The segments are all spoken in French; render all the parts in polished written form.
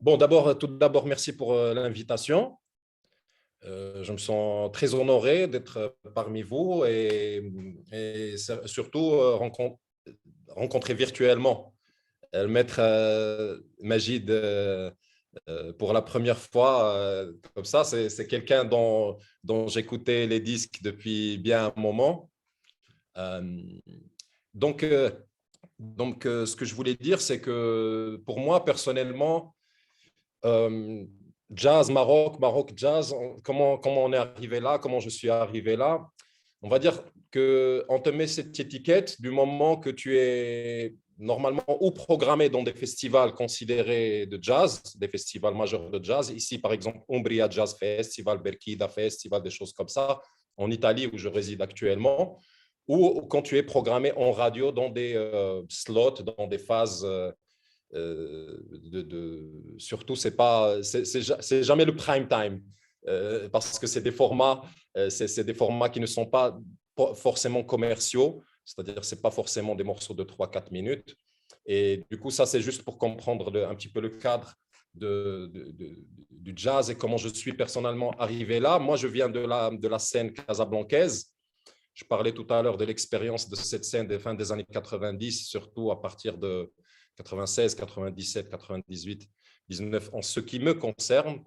Bon, tout d'abord, merci pour l'invitation. Je me sens très honoré d'être parmi vous et surtout rencontrer virtuellement le maître Majid pour la première fois. Comme ça, c'est quelqu'un dont j'écoutais les disques depuis bien un moment. Euh, donc, euh, ce que je voulais dire, c'est que pour moi, personnellement, euh, jazz, Maroc, Maroc, jazz, comment on est arrivé là, comment je suis arrivé là. On va dire qu'on te met cette étiquette du moment que tu es normalement ou programmé dans des festivals considérés de jazz, des festivals majeurs de jazz. Ici, par exemple, Umbria Jazz Festival, Berkida Festival, des choses comme ça, en Italie où je réside actuellement, ou quand tu es programmé en radio dans des slots, dans des phases surtout, c'est jamais le prime time parce que c'est des formats, c'est des formats qui ne sont pas forcément commerciaux, c'est-à-dire c'est pas forcément des morceaux de 3-4 minutes. Et du coup, ça, c'est juste pour comprendre un petit peu le cadre du jazz et comment je suis personnellement arrivé là. Moi, je viens de la scène casablancaise. Je parlais tout à l'heure de l'expérience de cette scène des fins des années 90, surtout à partir de 96, 97, 98, 19, en ce qui me concerne.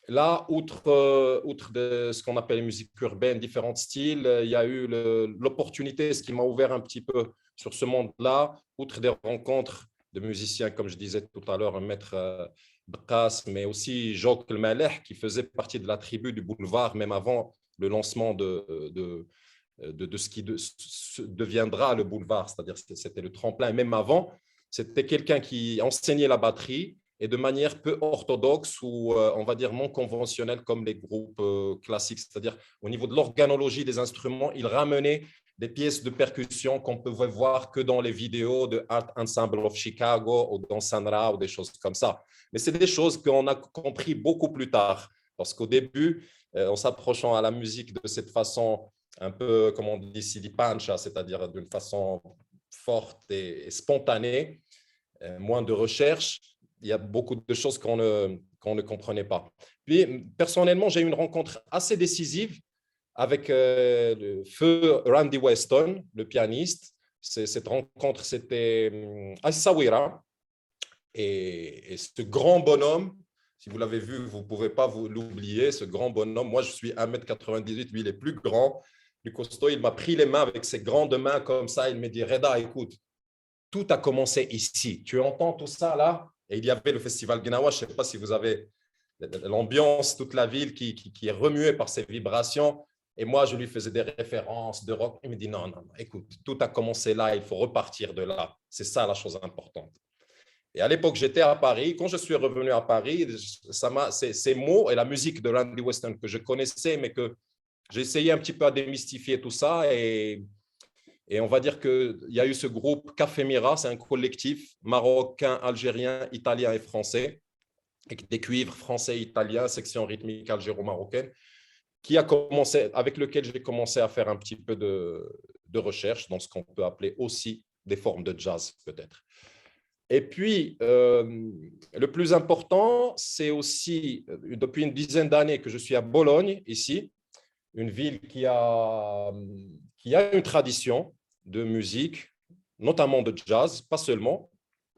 Là, outre de ce qu'on appelle musique urbaine, différents styles, il y a eu l'opportunité, ce qui m'a ouvert un petit peu sur ce monde-là, outre des rencontres de musiciens, comme je disais tout à l'heure, un maître Bkas, mais aussi Jock El Maleh, qui faisait partie de la tribu du boulevard, même avant le lancement de ce qui deviendra le boulevard, c'est-à-dire c'était le tremplin. Et même avant, c'était quelqu'un qui enseignait la batterie et de manière peu orthodoxe ou on va dire non conventionnelle comme les groupes classiques, c'est-à-dire au niveau de l'organologie des instruments, il ramenait des pièces de percussion qu'on pouvait voir que dans les vidéos de Art Ensemble of Chicago ou dans Sanra ou des choses comme ça. Mais c'est des choses qu'on a compris beaucoup plus tard, parce qu'au début, en s'approchant à la musique de cette façon un peu, comme on dit, Sidi Pancha, c'est-à-dire d'une façon forte et spontanée, moins de recherche, il y a beaucoup de choses qu'on ne comprenait pas. Puis, personnellement, j'ai eu une rencontre assez décisive avec le feu Randy Weston, le pianiste. Cette rencontre, c'était à Essaouira. Et ce grand bonhomme, si vous l'avez vu, vous ne pouvez pas l'oublier, ce grand bonhomme. Moi, je suis 1,98 m, lui, il est plus grand, plus costaud. Il m'a pris les mains avec ses grandes mains comme ça. Il me dit, Reda, écoute, tout a commencé ici. Tu entends tout ça là? Et il y avait le festival Gnawa. Je ne sais pas si vous avez l'ambiance, toute la ville qui est remuée par ces vibrations. Et moi, je lui faisais des références de rock. Il me dit, non, non, non, écoute, tout a commencé là. Il faut repartir de là. C'est ça la chose importante. Et à l'époque, j'étais à Paris. Quand je suis revenu à Paris, ces mots et la musique de Randy Weston que je connaissais, mais que j'ai essayé un petit peu à démystifier tout ça. Et on va dire qu'il y a eu ce groupe Café Mira, c'est un collectif marocain, algérien, italien et français, avec des cuivres français et italiens, section rythmique algéro-marocaine, avec lequel j'ai commencé à faire un petit peu de recherche dans ce qu'on peut appeler aussi des formes de jazz, peut-être. Et puis, le plus important, c'est aussi, depuis une dizaine d'années que je suis à Bologne, ici, une ville qui a une tradition de musique, notamment de jazz, pas seulement,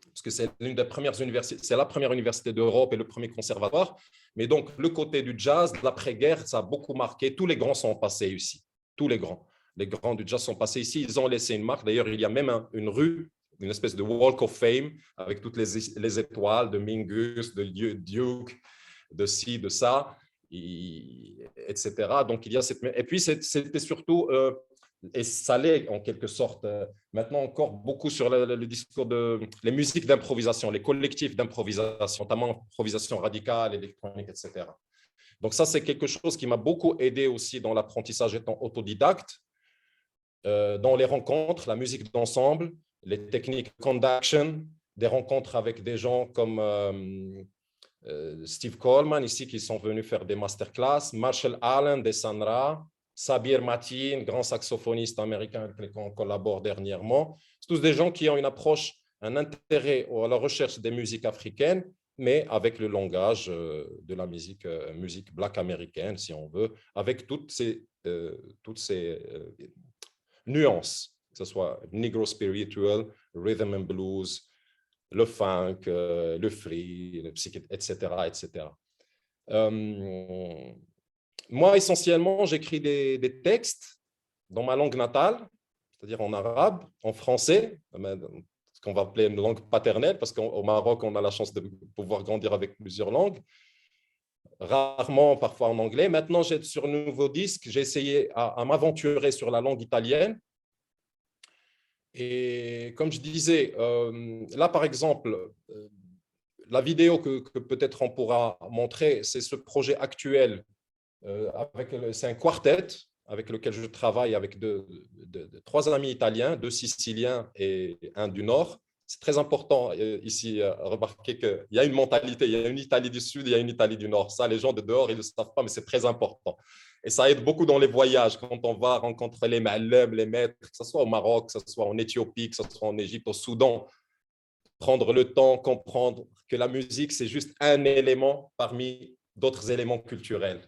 parce que c'est l'une des premières universités, c'est la première université d'Europe et le premier conservatoire. Mais donc, le côté du jazz, de l'après-guerre, ça a beaucoup marqué. Tous les grands sont passés ici, tous les grands. Les grands du jazz sont passés ici, ils ont laissé une marque. D'ailleurs, il y a même une rue, une espèce de Walk of Fame avec toutes les étoiles de Mingus, de Duke, de ci, de ça, etc. Donc, il y a cette... Et puis, c'était surtout, et ça l'est en quelque sorte, maintenant encore beaucoup sur le discours de les musiques d'improvisation, les collectifs d'improvisation, notamment improvisation radicale, électronique, etc. Donc, ça, c'est quelque chose qui m'a beaucoup aidé aussi dans l'apprentissage étant autodidacte, dans les rencontres, la musique d'ensemble, les techniques conduction, des rencontres avec des gens comme Steve Coleman ici qui sont venus faire des masterclass, Marshall Allen des Sanra, Sabir Matin, grand saxophoniste américain avec qui on collabore dernièrement. C'est tous des gens qui ont une approche un intérêt à la recherche des musiques africaines, mais avec le langage de la musique black américaine, si on veut, avec toutes ces nuances, que ce soit Negro spiritual, rhythm and blues, le funk, le free, le psyché, etc., etc. Moi, essentiellement, j'écris des textes dans ma langue natale, c'est-à-dire en arabe, en français, ce qu'on va appeler une langue paternelle, parce qu'au Maroc, on a la chance de pouvoir grandir avec plusieurs langues, rarement parfois en anglais. Maintenant, sur un nouveau disque, j'ai essayé à m'aventurer sur la langue italienne. Et comme je disais, là, par exemple, la vidéo que peut-être on pourra montrer, c'est ce projet actuel. C'est un quartet avec lequel je travaille avec trois amis italiens, deux Siciliens et un du Nord. C'est très important ici à remarquer qu'il y a une mentalité, il y a une Italie du Sud, il y a une Italie du Nord. Ça, les gens de dehors, ils ne le savent pas, mais c'est très important. Et ça aide beaucoup dans les voyages, quand on va rencontrer les ma'allem, les maîtres, que ce soit au Maroc, que ce soit en Éthiopie, que ce soit en Égypte, au Soudan. Prendre le temps, comprendre que la musique, c'est juste un élément parmi d'autres éléments culturels.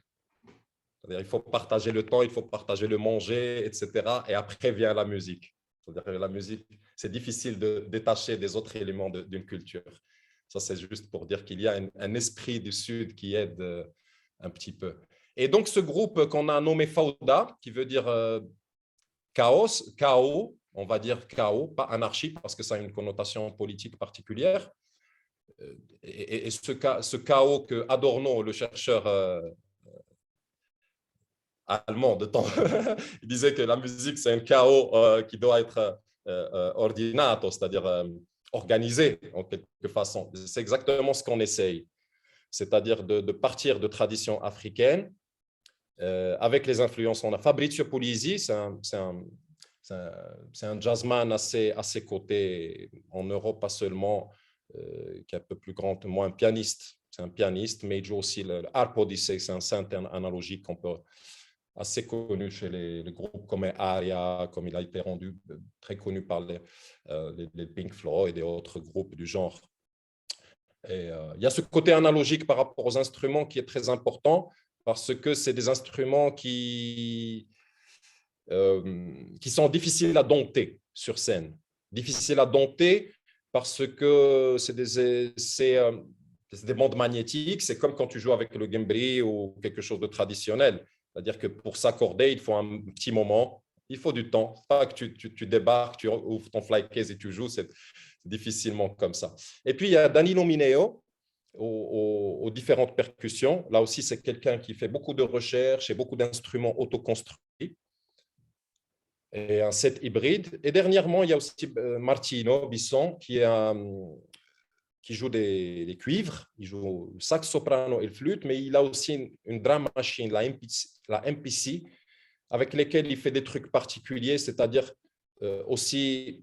C'est-à-dire, il faut partager le temps, il faut partager le manger, etc. Et après vient la musique. C'est-à-dire que la musique, c'est difficile de détacher des autres éléments d'une culture. Ça, c'est juste pour dire qu'il y a un esprit du Sud qui aide un petit peu. Et donc, ce groupe qu'on a nommé Fauda, qui veut dire chaos, chaos, on va dire chaos, pas anarchie, parce que ça a une connotation politique particulière. Et ce chaos que Adorno, le chercheur allemand de temps, il disait que la musique, c'est un chaos qui doit être ordinato, c'est-à-dire organisé en quelque façon. C'est exactement ce qu'on essaye, c'est-à-dire de partir de traditions africaines avec les influences. On a Fabrizio Polisi, c'est un jazzman assez coté en Europe, pas seulement, qui est un peu plus grand que moi, un pianiste. C'est un pianiste, mais il joue aussi le Harp Odyssey, c'est un synthé analogique qu'on peut assez connu chez les groupes comme Aria, comme il a été rendu très connu par les Pink Floyd et d'autres groupes du genre. Et, il y a ce côté analogique par rapport aux instruments qui est très important parce que c'est des instruments qui sont difficiles à dompter sur scène. Difficiles à dompter parce que c'est des bandes magnétiques, c'est comme quand tu joues avec le gembri ou quelque chose de traditionnel. C'est-à-dire que pour s'accorder, il faut un petit moment, il faut du temps. Pas que tu débarques, tu ouvres ton fly case et tu joues, c'est difficilement comme ça. Et puis, il y a Danilo Mineo aux différentes percussions. Là aussi, c'est quelqu'un qui fait beaucoup de recherches et beaucoup d'instruments autoconstruits et un set hybride. Et dernièrement, il y a aussi Martino Bisson qui joue des cuivres, il joue le sax soprano et le flûte, mais il a aussi une drum machine, la MPC, avec lesquelles il fait des trucs particuliers, c'est-à-dire aussi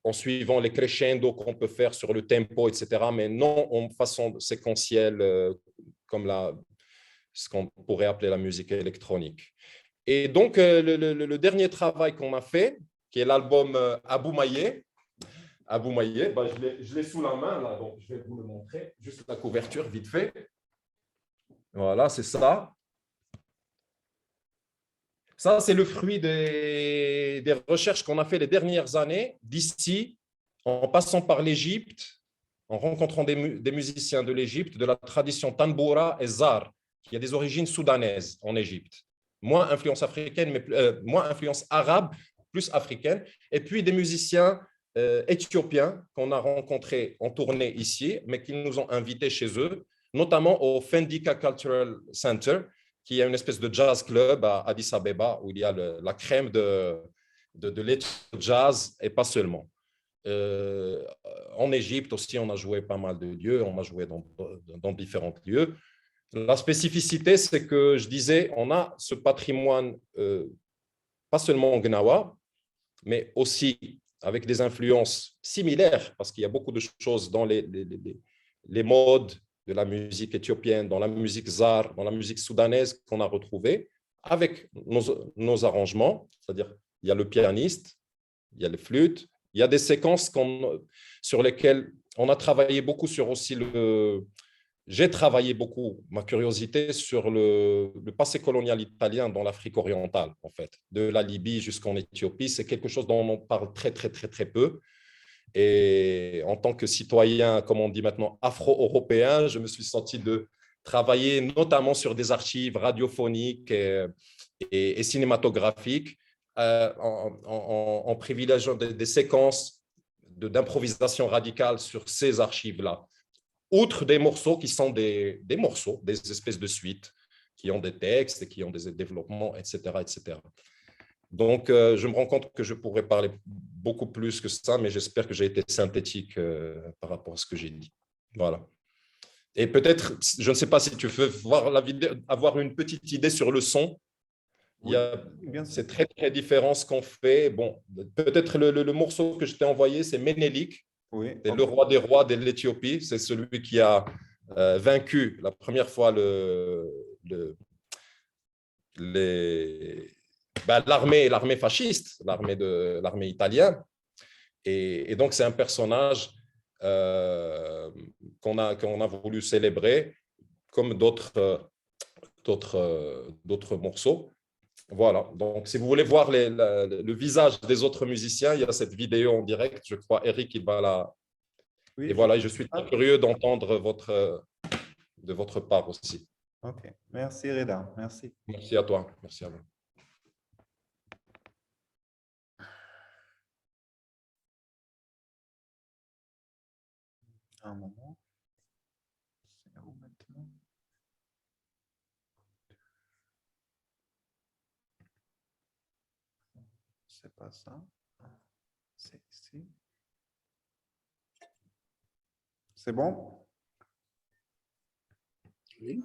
en suivant les crescendo qu'on peut faire sur le tempo, etc., mais non en façon séquentielle, comme ce qu'on pourrait appeler la musique électronique. Et donc, le dernier travail qu'on a fait, qui est l'album Abou Maillé, bah, je l'ai sous la main, là, donc je vais vous le montrer. Juste la couverture, vite fait. Voilà, c'est ça. Ça, c'est le fruit des recherches qu'on a fait les dernières années, d'ici, en passant par l'Égypte, en rencontrant des musiciens de l'Égypte, de la tradition Tanboura et Zar, qui a des origines soudanaises en Égypte. Moins influence africaine, mais moins influence arabe, plus africaine. Et puis des musiciens éthiopiens qu'on a rencontrés en tournée ici, mais qui nous ont invités chez eux, notamment au Fendika Cultural Center, qui est une espèce de jazz club à Addis Abeba, où il y a la crème de jazz et pas seulement. En Égypte aussi, on a joué pas mal de lieux, on a joué dans différents lieux. La spécificité, c'est que je disais, on a ce patrimoine, pas seulement en Gnawa, mais aussi avec des influences similaires, parce qu'il y a beaucoup de choses dans les modes de la musique éthiopienne, dans la musique zar, dans la musique soudanaise qu'on a retrouvées, avec nos arrangements, c'est-à-dire il y a le pianiste, il y a les flûtes, Il y a des séquences sur lesquelles on a travaillé beaucoup sur aussi j'ai travaillé beaucoup, ma curiosité, sur le passé colonial italien dans l'Afrique orientale, en fait, de la Libye jusqu'en Éthiopie. C'est quelque chose dont on parle très, très, très, très peu. Et en tant que citoyen, comme on dit maintenant, afro-européen, je me suis senti de travailler notamment sur des archives radiophoniques et cinématographiques en privilégiant des séquences d'improvisation radicale sur ces archives-là. Outre des morceaux qui sont des morceaux, des espèces de suites, qui ont des textes, qui ont des développements, etc. etc. Donc, je me rends compte que je pourrais parler beaucoup plus que ça, mais j'espère que j'ai été synthétique par rapport à ce que j'ai dit. Voilà. Et peut-être, je ne sais pas si tu veux voir la vidéo, avoir une petite idée sur le son. Oui, c'est très, très différent ce qu'on fait. Bon, peut-être le morceau que je t'ai envoyé, c'est Ménélik. oui, C'est le roi des rois de l'Éthiopie. C'est celui qui a vaincu la première fois l'armée fasciste, l'armée italienne. Et donc, c'est un personnage qu'on a voulu célébrer comme d'autres morceaux. Voilà, donc si vous voulez voir le visage des autres musiciens, il y a cette vidéo en direct, je crois Eric, il va la... oui, Et voilà, je suis très curieux d'entendre de votre part aussi. Ok, merci Reda, merci. Merci à toi, merci à vous. Un moment. C'est où maintenant? C'est pas ça. C'est ici. C'est bon? Oui.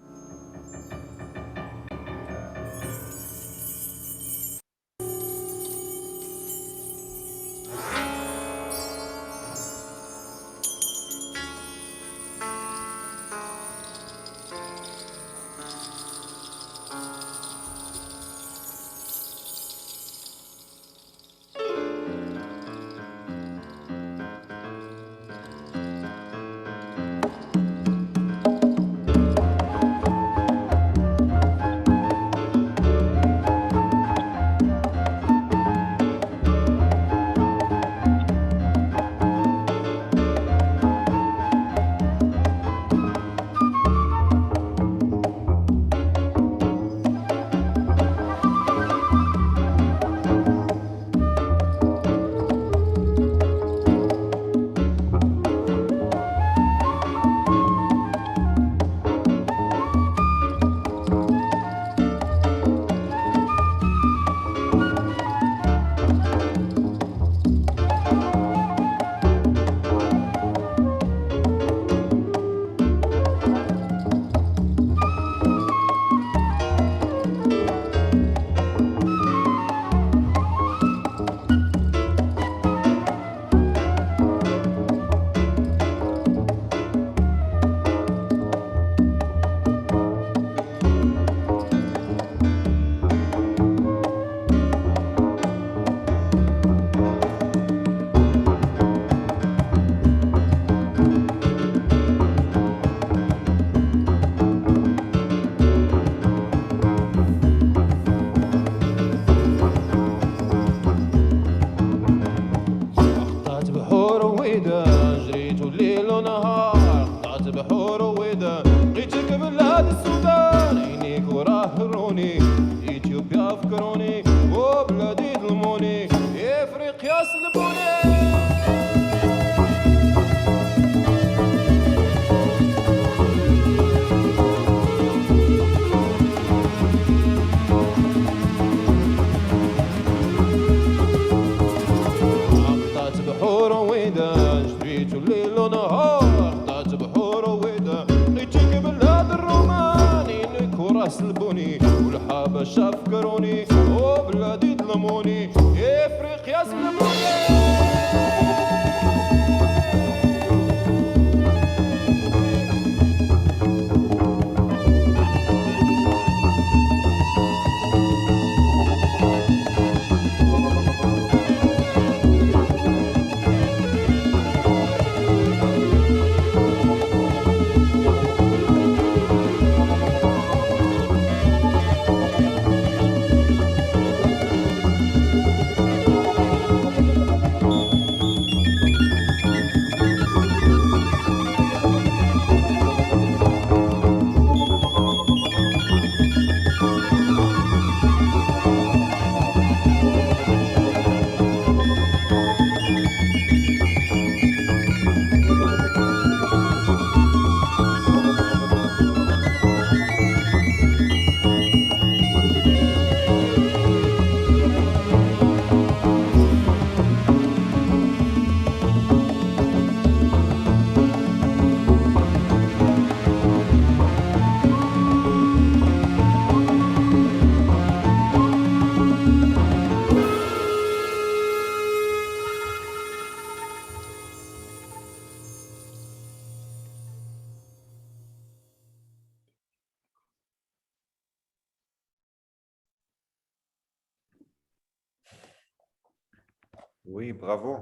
Oui, bravo.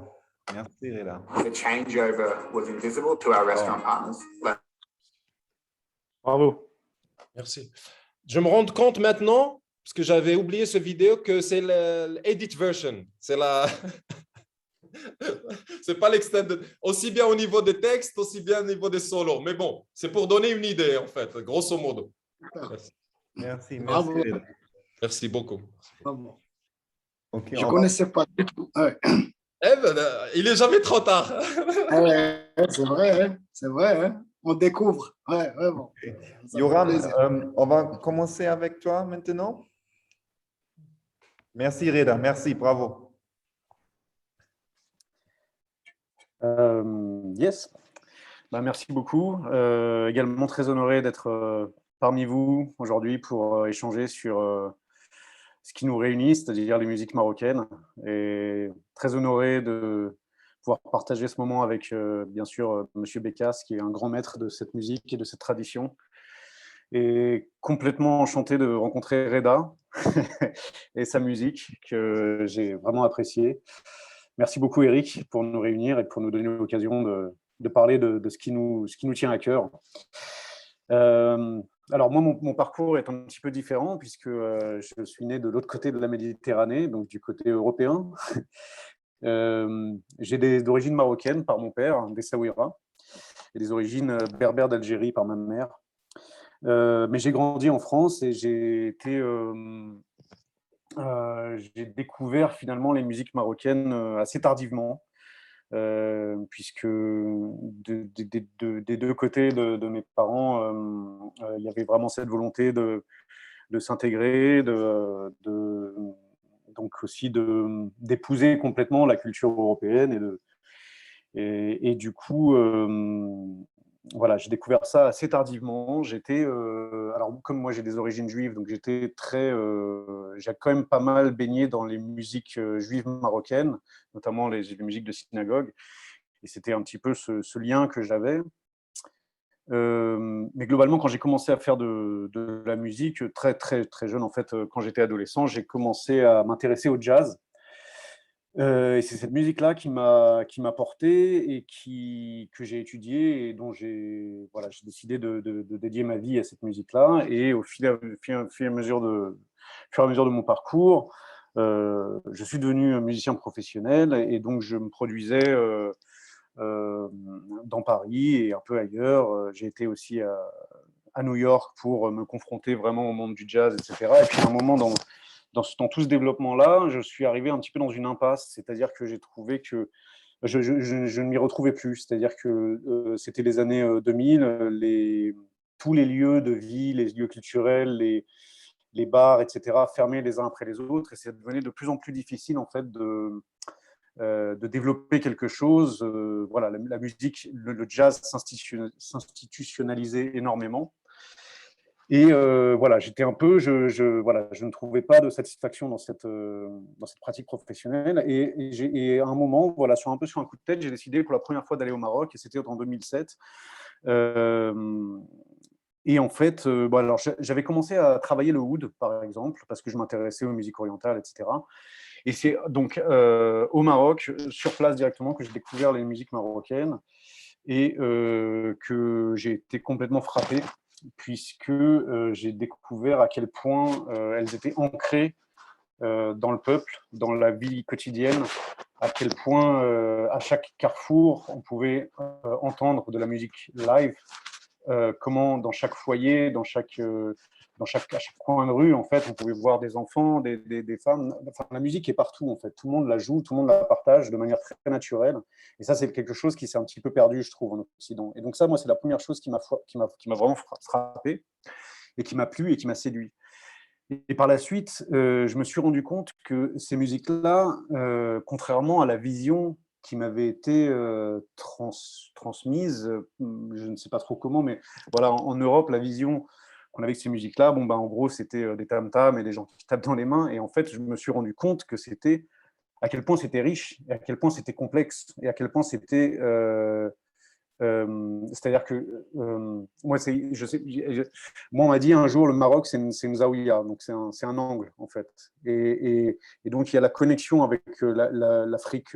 Merci, Reda. The changeover was invisible to our restaurant partners. Bravo. Merci. Je me rends compte maintenant, parce que j'avais oublié ce vidéo, que c'est l'edit version. C'est la... c'est pas l'extended. Aussi bien au niveau des textes, aussi bien au niveau des solos. Mais bon, c'est pour donner une idée, en fait, grosso modo. Merci, Bravo. merci, Reda. Merci beaucoup. Bravo. Ok, Je ne on va- connaissais pas du tout. Ouais. Eh ben, il est jamais trop tard. Ouais, c'est vrai, hein. C'est vrai. Hein. On découvre. Ouais, vraiment. Ça fait Yoram, plaisir. on va commencer avec toi maintenant. Merci, Reda. Merci, bravo. Yes. Bah, merci beaucoup. Également très honoré d'être parmi vous aujourd'hui pour échanger sur ce qui nous réunit, c'est-à-dire les musiques marocaines. Et très honoré de pouvoir partager ce moment avec, bien sûr, Monsieur Bekas, qui est un grand maître de cette musique et de cette tradition. Et complètement enchanté de rencontrer Reda et sa musique, que j'ai vraiment appréciée. Merci beaucoup, Eric, pour nous réunir et pour nous donner l'occasion de parler de ce qui nous tient à cœur. Alors moi, mon parcours est un petit peu différent puisque je suis né de l'autre côté de la Méditerranée, donc du côté européen. J'ai des origines marocaines par mon père, des Saouira, et des origines berbères d'Algérie par ma mère. Mais j'ai grandi en France et j'ai découvert finalement les musiques marocaines assez tardivement, puisque des deux côtés de mes parents, il y avait vraiment cette volonté de s'intégrer, donc aussi d'épouser complètement la culture européenne et du coup, voilà, j'ai découvert ça assez tardivement. Alors comme moi j'ai des origines juives, donc j'ai quand même pas mal baigné dans les musiques juives marocaines, notamment les musiques de synagogue, et c'était un petit peu ce lien que j'avais. Mais globalement, quand j'ai commencé à faire de la musique, très très très jeune en fait, quand j'étais adolescent, j'ai commencé à m'intéresser au jazz. Et c'est cette musique-là qui m'a porté et que j'ai étudiée et dont j'ai décidé de dédier ma vie à cette musique-là. Et au fur et à mesure de mon parcours, je suis devenu musicien professionnel et donc je me produisais dans Paris et un peu ailleurs. J'ai été aussi à New York pour me confronter vraiment au monde du jazz, etc. Et puis à un moment dans tout ce développement-là, je suis arrivé un petit peu dans une impasse, c'est-à-dire que j'ai trouvé que je ne m'y retrouvais plus, c'est-à-dire que c'était les années 2000, tous les lieux de vie, les lieux culturels, les bars, etc., fermés les uns après les autres, et ça devenait de plus en plus difficile en fait de développer quelque chose. Voilà, la musique, le jazz s'institutionnalisait énormément. Et voilà, j'étais un peu, je ne trouvais pas de satisfaction dans cette pratique professionnelle. Et à un moment, voilà, sur un coup de tête, j'ai décidé pour la première fois d'aller au Maroc, et c'était en 2007. Et en fait, alors, j'avais commencé à travailler le oud, par exemple, parce que je m'intéressais aux musiques orientales, etc. Et c'est donc au Maroc, sur place directement, que j'ai découvert les musiques marocaines et que j'ai été complètement frappé, puisque j'ai découvert à quel point elles étaient ancrées dans le peuple, dans la vie quotidienne, à quel point à chaque carrefour, on pouvait entendre de la musique live, comment dans chaque foyer, à chaque coin de rue, en fait, on pouvait voir des enfants, des femmes. Enfin, la musique est partout, en fait. Tout le monde la joue, tout le monde la partage de manière très naturelle. Et ça, c'est quelque chose qui s'est un petit peu perdu, je trouve, en Occident. Et donc ça, moi, c'est la première chose qui m'a vraiment frappé et qui m'a plu et qui m'a séduit. Et par la suite, je me suis rendu compte que ces musiques-là, contrairement à la vision qui m'avait été transmise, je ne sais pas trop comment, mais voilà, en Europe, la vision qu'on avait de ces musiques-là, bon, ben, en gros, c'était des tam-tams et des gens qui tapent dans les mains. Et en fait, je me suis rendu compte que à quel point c'était riche, et à quel point c'était complexe, et à quel point c'était C'est-à-dire que moi, moi, on m'a dit un jour, le Maroc, c'est une zaouïa, donc c'est un angle, en fait. Et donc, il y a la connexion avec l'Afrique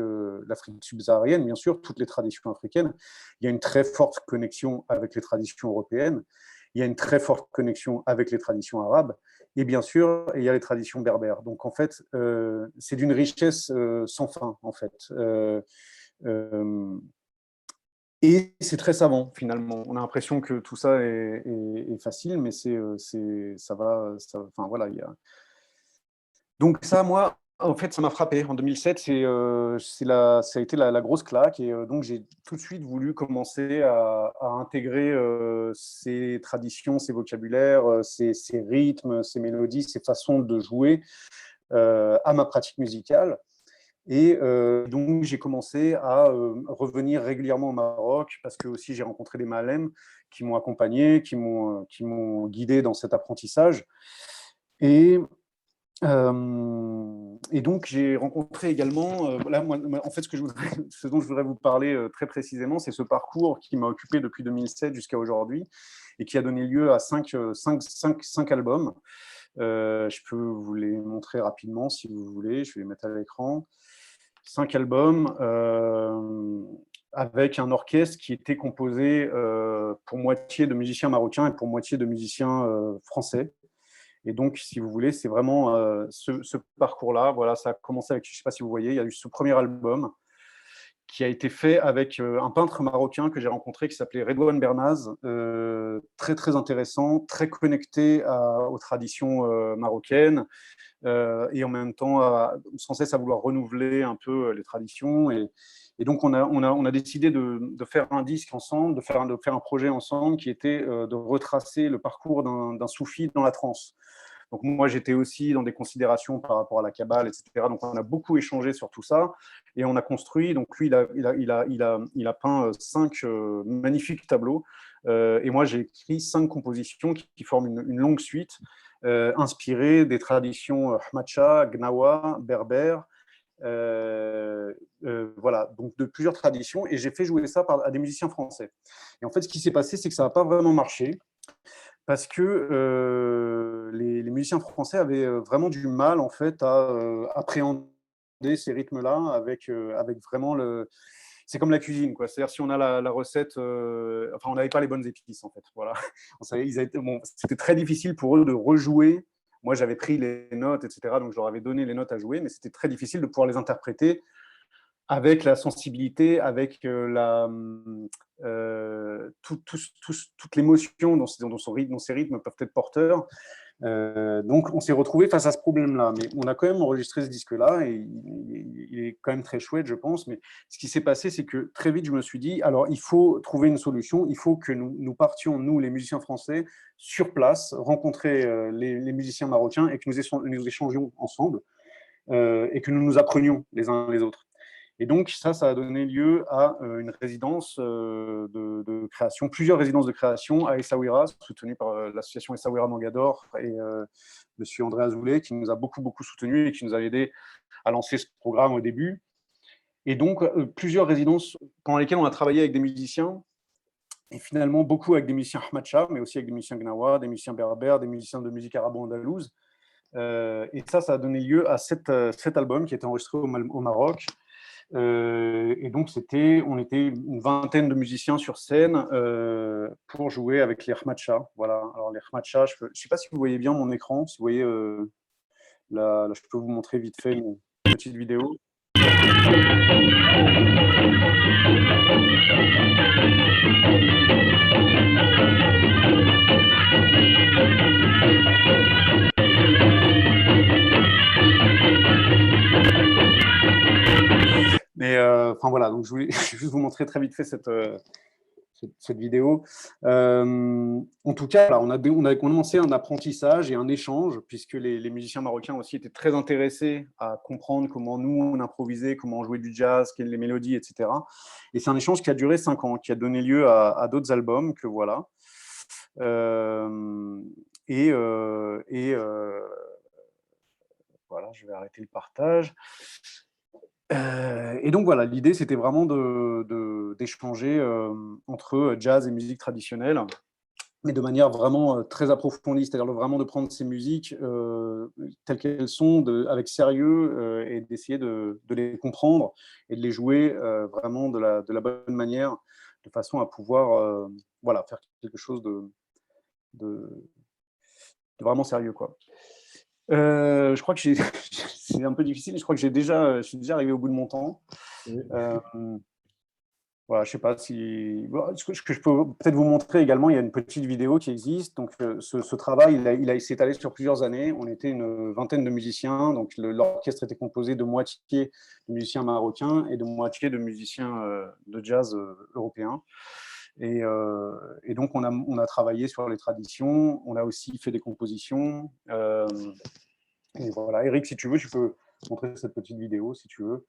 subsaharienne, bien sûr, toutes les traditions africaines. Il y a une très forte connexion avec les traditions européennes. Il y a une très forte connexion avec les traditions arabes. Et bien sûr, il y a les traditions berbères. Donc, en fait, c'est d'une richesse sans fin, en fait. Et c'est très savant, finalement. On a l'impression que tout ça est facile, mais ça va. Enfin, voilà. Donc, ça, moi, en fait, ça m'a frappé. En 2007, ça a été la grosse claque. Et donc, j'ai tout de suite voulu commencer à intégrer ces traditions, ces vocabulaires, ces rythmes, ces mélodies, ces façons de jouer à ma pratique musicale. Et donc, j'ai commencé à revenir régulièrement au Maroc parce que aussi j'ai rencontré des Malem qui m'ont accompagné, qui m'ont guidé dans cet apprentissage. Et donc, j'ai rencontré également, là, moi, en fait, ce dont je voudrais vous parler très précisément, c'est ce parcours qui m'a occupé depuis 2007 jusqu'à aujourd'hui et qui a donné lieu à 5 albums. Je peux vous les montrer rapidement si vous voulez, je vais les mettre à l'écran. 5 albums avec un orchestre qui était composé pour moitié de musiciens marocains et pour moitié de musiciens français. Et donc, si vous voulez, c'est vraiment ce parcours-là. Voilà, ça a commencé avec, je ne sais pas si vous voyez, il y a eu ce premier album qui a été fait avec un peintre marocain que j'ai rencontré qui s'appelait Redouane Bernaz, très très intéressant, très connecté aux traditions marocaines et en même temps sans cesse à vouloir renouveler un peu les traditions. Et donc on a décidé de faire un disque ensemble, de faire un projet ensemble qui était de retracer le parcours d'un soufi dans la trance. Donc moi, j'étais aussi dans des considérations par rapport à la Kabbale, etc. Donc on a beaucoup échangé sur tout ça et on a construit. Donc lui, il a peint 5 magnifiques tableaux et moi, j'ai écrit 5 compositions qui forment une longue suite inspirée des traditions Hmatcha, Gnawa, berbère. Voilà, donc de plusieurs traditions, et j'ai fait jouer ça à des musiciens français. Et en fait, ce qui s'est passé, c'est que ça n'a pas vraiment marché parce que les musiciens français avaient vraiment du mal en fait à appréhender ces rythmes-là avec vraiment c'est comme la cuisine, quoi. C'est-à-dire si on a la recette, enfin on n'avait pas les bonnes épices en fait. Voilà, c'était très difficile pour eux de rejouer. Moi, j'avais pris les notes, etc. Donc je leur avais donné les notes à jouer, mais c'était très difficile de pouvoir les interpréter avec la sensibilité, avec toute l'émotion dont ces rythmes peuvent être porteurs. Donc, on s'est retrouvé face à ce problème-là. Mais on a quand même enregistré ce disque-là et il est quand même très chouette, je pense. Mais ce qui s'est passé, c'est que très vite, je me suis dit, alors, il faut trouver une solution. Il faut que nous partions, nous, les musiciens français, sur place, rencontrer les musiciens marocains et que nous échangions ensemble et que nous nous apprenions les uns les autres. Et donc, ça a donné lieu à une résidence de création, plusieurs résidences de création à Essaouira, soutenues par l'association Essaouira Mangador et monsieur André Azoulay, qui nous a beaucoup, beaucoup soutenus et qui nous a aidés à lancer ce programme au début. Et donc, plusieurs résidences pendant lesquelles on a travaillé avec des musiciens, et finalement beaucoup avec des musiciens Hmatcha, mais aussi avec des musiciens Gnawa, des musiciens berbères, des musiciens de musique arabo-andalouse. Et ça a donné lieu à cet album qui a été enregistré au Maroc. Et donc, on était une vingtaine de musiciens sur scène pour jouer avec les Hmatcha. Voilà. Alors, les Hmatcha, je ne sais pas si vous voyez bien mon écran. Si vous voyez, là, je peux vous montrer vite fait une petite vidéo. Mais enfin voilà, donc je voulais juste vous montrer très vite fait cette vidéo. En tout cas, là, on a commencé un apprentissage et un échange, puisque les musiciens marocains aussi étaient très intéressés à comprendre comment nous, on improvisait, comment on jouait du jazz, quelles les mélodies, etc. Et c'est un échange qui a duré 5 ans, qui a donné lieu à d'autres albums que voilà. Voilà, je vais arrêter le partage. Et donc voilà, l'idée c'était vraiment d'échanger entre jazz et musique traditionnelle, mais de manière vraiment très approfondie, c'est-à-dire vraiment de prendre ces musiques telles qu'elles sont, avec sérieux, et d'essayer de les comprendre et de les jouer vraiment de la bonne manière, de façon à pouvoir voilà, faire quelque chose de, de vraiment sérieux, quoi. Je crois que c'est un peu difficile, je crois que je suis déjà arrivé au bout de mon temps. Euh, voilà, je sais pas si. Bon, ce que je peux peut-être vous montrer également, il y a une petite vidéo qui existe. Donc, ce travail, il s'est étalé sur plusieurs années. On était une vingtaine de musiciens. Donc, l'orchestre était composé de moitié de musiciens marocains et de moitié de musiciens de jazz européens. Et donc, on a travaillé sur les traditions. On a aussi fait des compositions. Et voilà, Eric, si tu veux, tu peux montrer cette petite vidéo, si tu veux.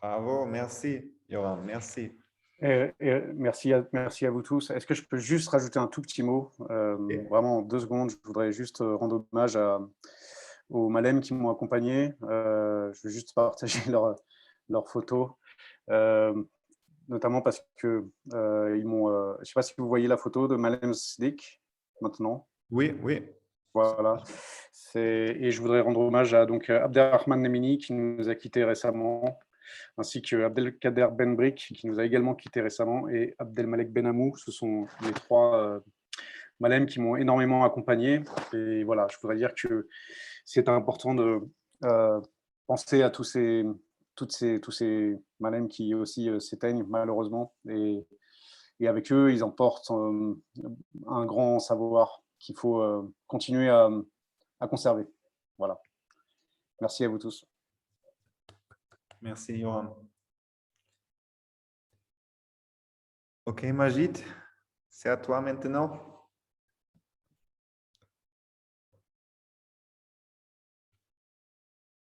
Bravo, merci, Yoram, merci. Merci à vous tous. Est-ce que je peux juste rajouter un tout petit mot vraiment en 2 secondes, je voudrais juste rendre hommage aux Malem qui m'ont accompagné. Je veux juste partager leurs photos, notamment parce que ils m'ont. Je ne sais pas si vous voyez la photo de Malem Sdik maintenant. Oui, oui. Voilà. Et je voudrais rendre hommage à donc Abdelrahman Nemini qui nous a quittés récemment, ainsi que Abdelkader Benbrik qui nous a également quittés récemment, et Abdelmalek Benamou. Ce sont les 3 Malem qui m'ont énormément accompagné. Et voilà, je voudrais dire que c'est important de penser à tous ces Malem qui aussi s'éteignent malheureusement. Et avec eux, ils emportent un grand savoir qu'il faut continuer à conserver. Voilà. Merci à vous tous. Merci, Yoram. Ok, Majid, c'est à toi maintenant.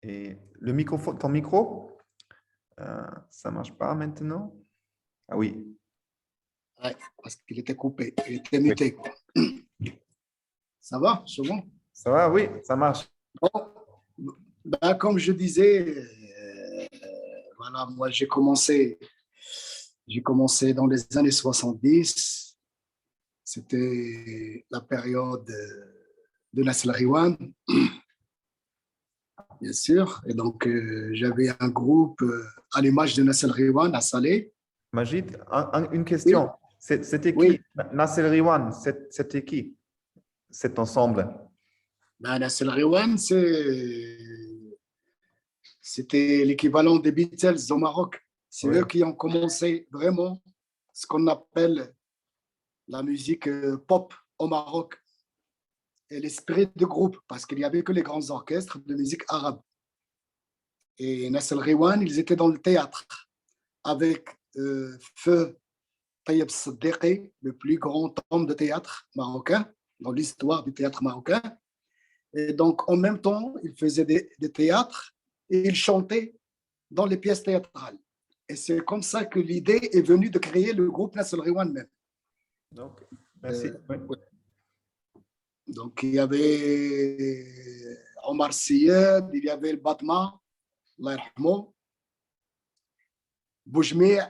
Et le microphone, ton micro, ça ne marche pas maintenant? Ah oui. Ouais, parce qu'il était coupé, il était muté. Quoi. Ça va, c'est bon? Ça va, oui, ça marche. Bon, ben, comme je disais, voilà, moi j'ai commencé dans les années 70. C'était la période de Nassel Riwan, bien sûr. Et donc, j'avais un groupe à l'image de Nassel Riwan à Salé. Majid, une question. Oui. C'était qui? Oui. Nasser Riwan, c'était qui cet ensemble? Ben, Nassel Riwan, c'était l'équivalent des Beatles au Maroc. C'est Oui. eux qui ont commencé vraiment ce qu'on appelle la musique pop au Maroc. Et l'esprit de groupe, parce qu'il n'y avait que les grands orchestres de musique arabe. Et Nassel Riwan, ils étaient dans le théâtre avec Feu Tayyip Siddiqui, le plus grand homme de théâtre marocain dans l'histoire du théâtre marocain. Et donc, en même temps, il faisait des théâtres et il chantait dans les pièces théâtrales. Et c'est comme ça que l'idée est venue de créer le groupe Nassel Riwan même. Donc, merci. Oui. Ouais. Donc, il y avait Omar Syed, il y avait le Batma, Allah yarhamou, Boujmi',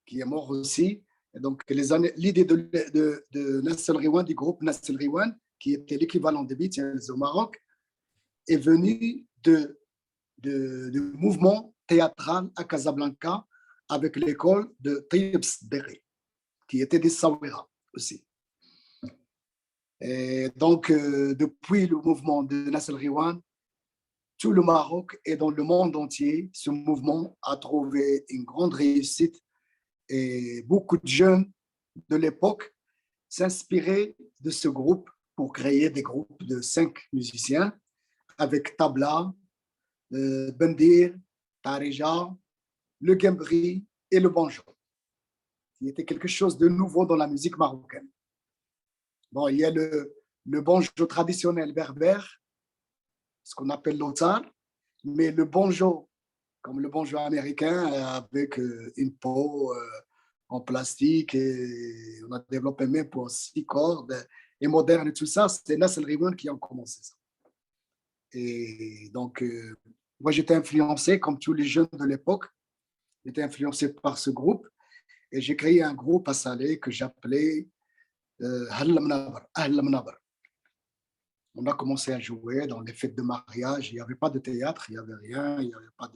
qui est mort aussi. Et donc, l'idée de Nassel Riwan, du groupe Nassel Riwan, qui était l'équivalent des Beatles au Maroc, est venue du mouvement théâtral à Casablanca avec l'école de Tayyip Siddiqui, qui était des Sawira aussi. Et donc, depuis le mouvement de Nassel Riwan, tout le Maroc et dans le monde entier, ce mouvement a trouvé une grande réussite et beaucoup de jeunes de l'époque s'inspiraient de ce groupe pour créer des groupes de 5 musiciens avec Tabla, Bendir, Tarija, le Gembri et le banjo, qui était quelque chose de nouveau dans la musique marocaine. Bon, il y a le banjo traditionnel berbère, ce qu'on appelle l'otar, mais le banjo, comme le banjo américain, avec une peau en plastique, et on a développé même pour 6 cordes, et moderne et tout ça, c'est Nassel Riwan qui a commencé ça. Et donc, moi, j'étais influencé, comme tous les jeunes de l'époque, j'étais influencé par ce groupe, et j'ai créé un groupe à Salé que j'appelais Halla Mnabar. On a commencé à jouer dans les fêtes de mariage. Il n'y avait pas de théâtre, il n'y avait rien, il n'y avait pas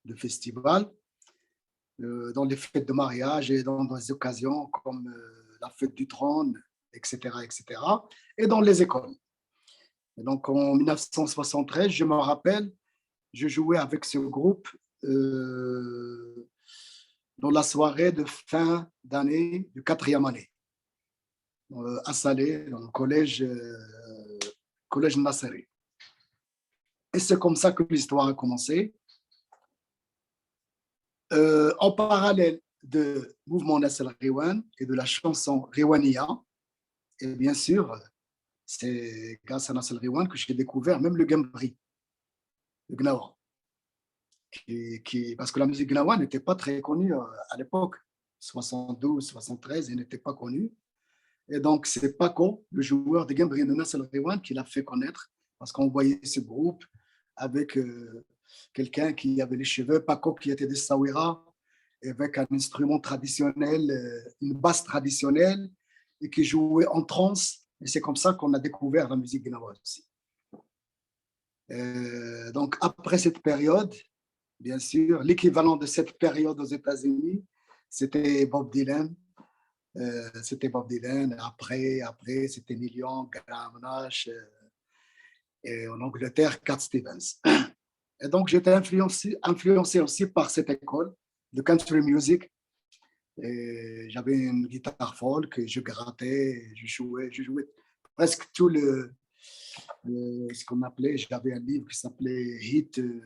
de festival. Dans les fêtes de mariage et dans des occasions comme la fête du trône, etc., etc., et dans les écoles. Et donc, en 1973, je me rappelle, je jouais avec ce groupe dans la soirée de fin d'année, de 4e année, à Salé, dans le collège Nasseri. Et c'est comme ça que l'histoire a commencé. En parallèle du mouvement Nassel Riwan et de la chanson Riwania, et bien sûr, c'est grâce à Nassel Riwan que j'ai découvert même le Gembri, le Gnawa. Parce que la musique gnawa n'était pas très connue à l'époque. 72, 73, elle n'était pas connue. Et donc, c'est Paco, le joueur de Gambri de Nasser Rewan, qui l'a fait connaître, parce qu'on voyait ce groupe avec quelqu'un qui avait les cheveux, Paco qui était de Sawira, avec un instrument traditionnel, une basse traditionnelle, et qui jouait en trance. Et c'est comme ça qu'on a découvert la musique gnawa aussi. Donc, après cette période, bien sûr, l'équivalent de cette période aux États-Unis, c'était Bob Dylan. Après c'était Neil Young, Graham Nash, et en Angleterre, Cat Stevens. Et donc, j'étais influencé aussi par cette école de country music. Et j'avais une guitare folk, et je grattais, je jouais presque tout ce qu'on appelait, j'avais un livre qui s'appelait Hit, je ne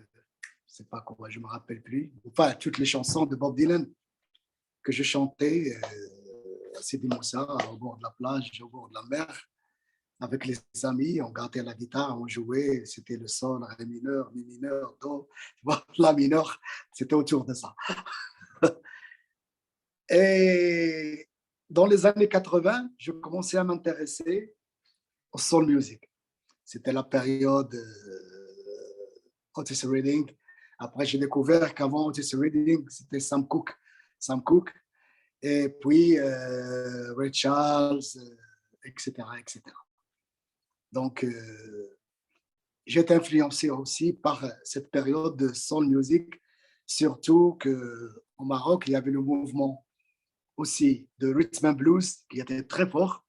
sais pas comment, je ne me rappelle plus, enfin, toutes les chansons de Bob Dylan que je chantais. C'est ça, au bord de la plage, au bord de la mer, avec les amis, on grattait la guitare, on jouait, c'était le sol, ré mineur, mi mineur, do, la mineur, c'était autour de ça. Et dans les années 80, je commençais à m'intéresser au soul music. C'était la période Otis Redding. Après, j'ai découvert qu'avant Otis Redding, c'était Sam Cooke. Et puis Ray Charles, etc., etc. Donc, j'ai été influencé aussi par cette période de soul music, surtout qu'au Maroc, il y avait le mouvement aussi de rhythm and blues qui était très fort,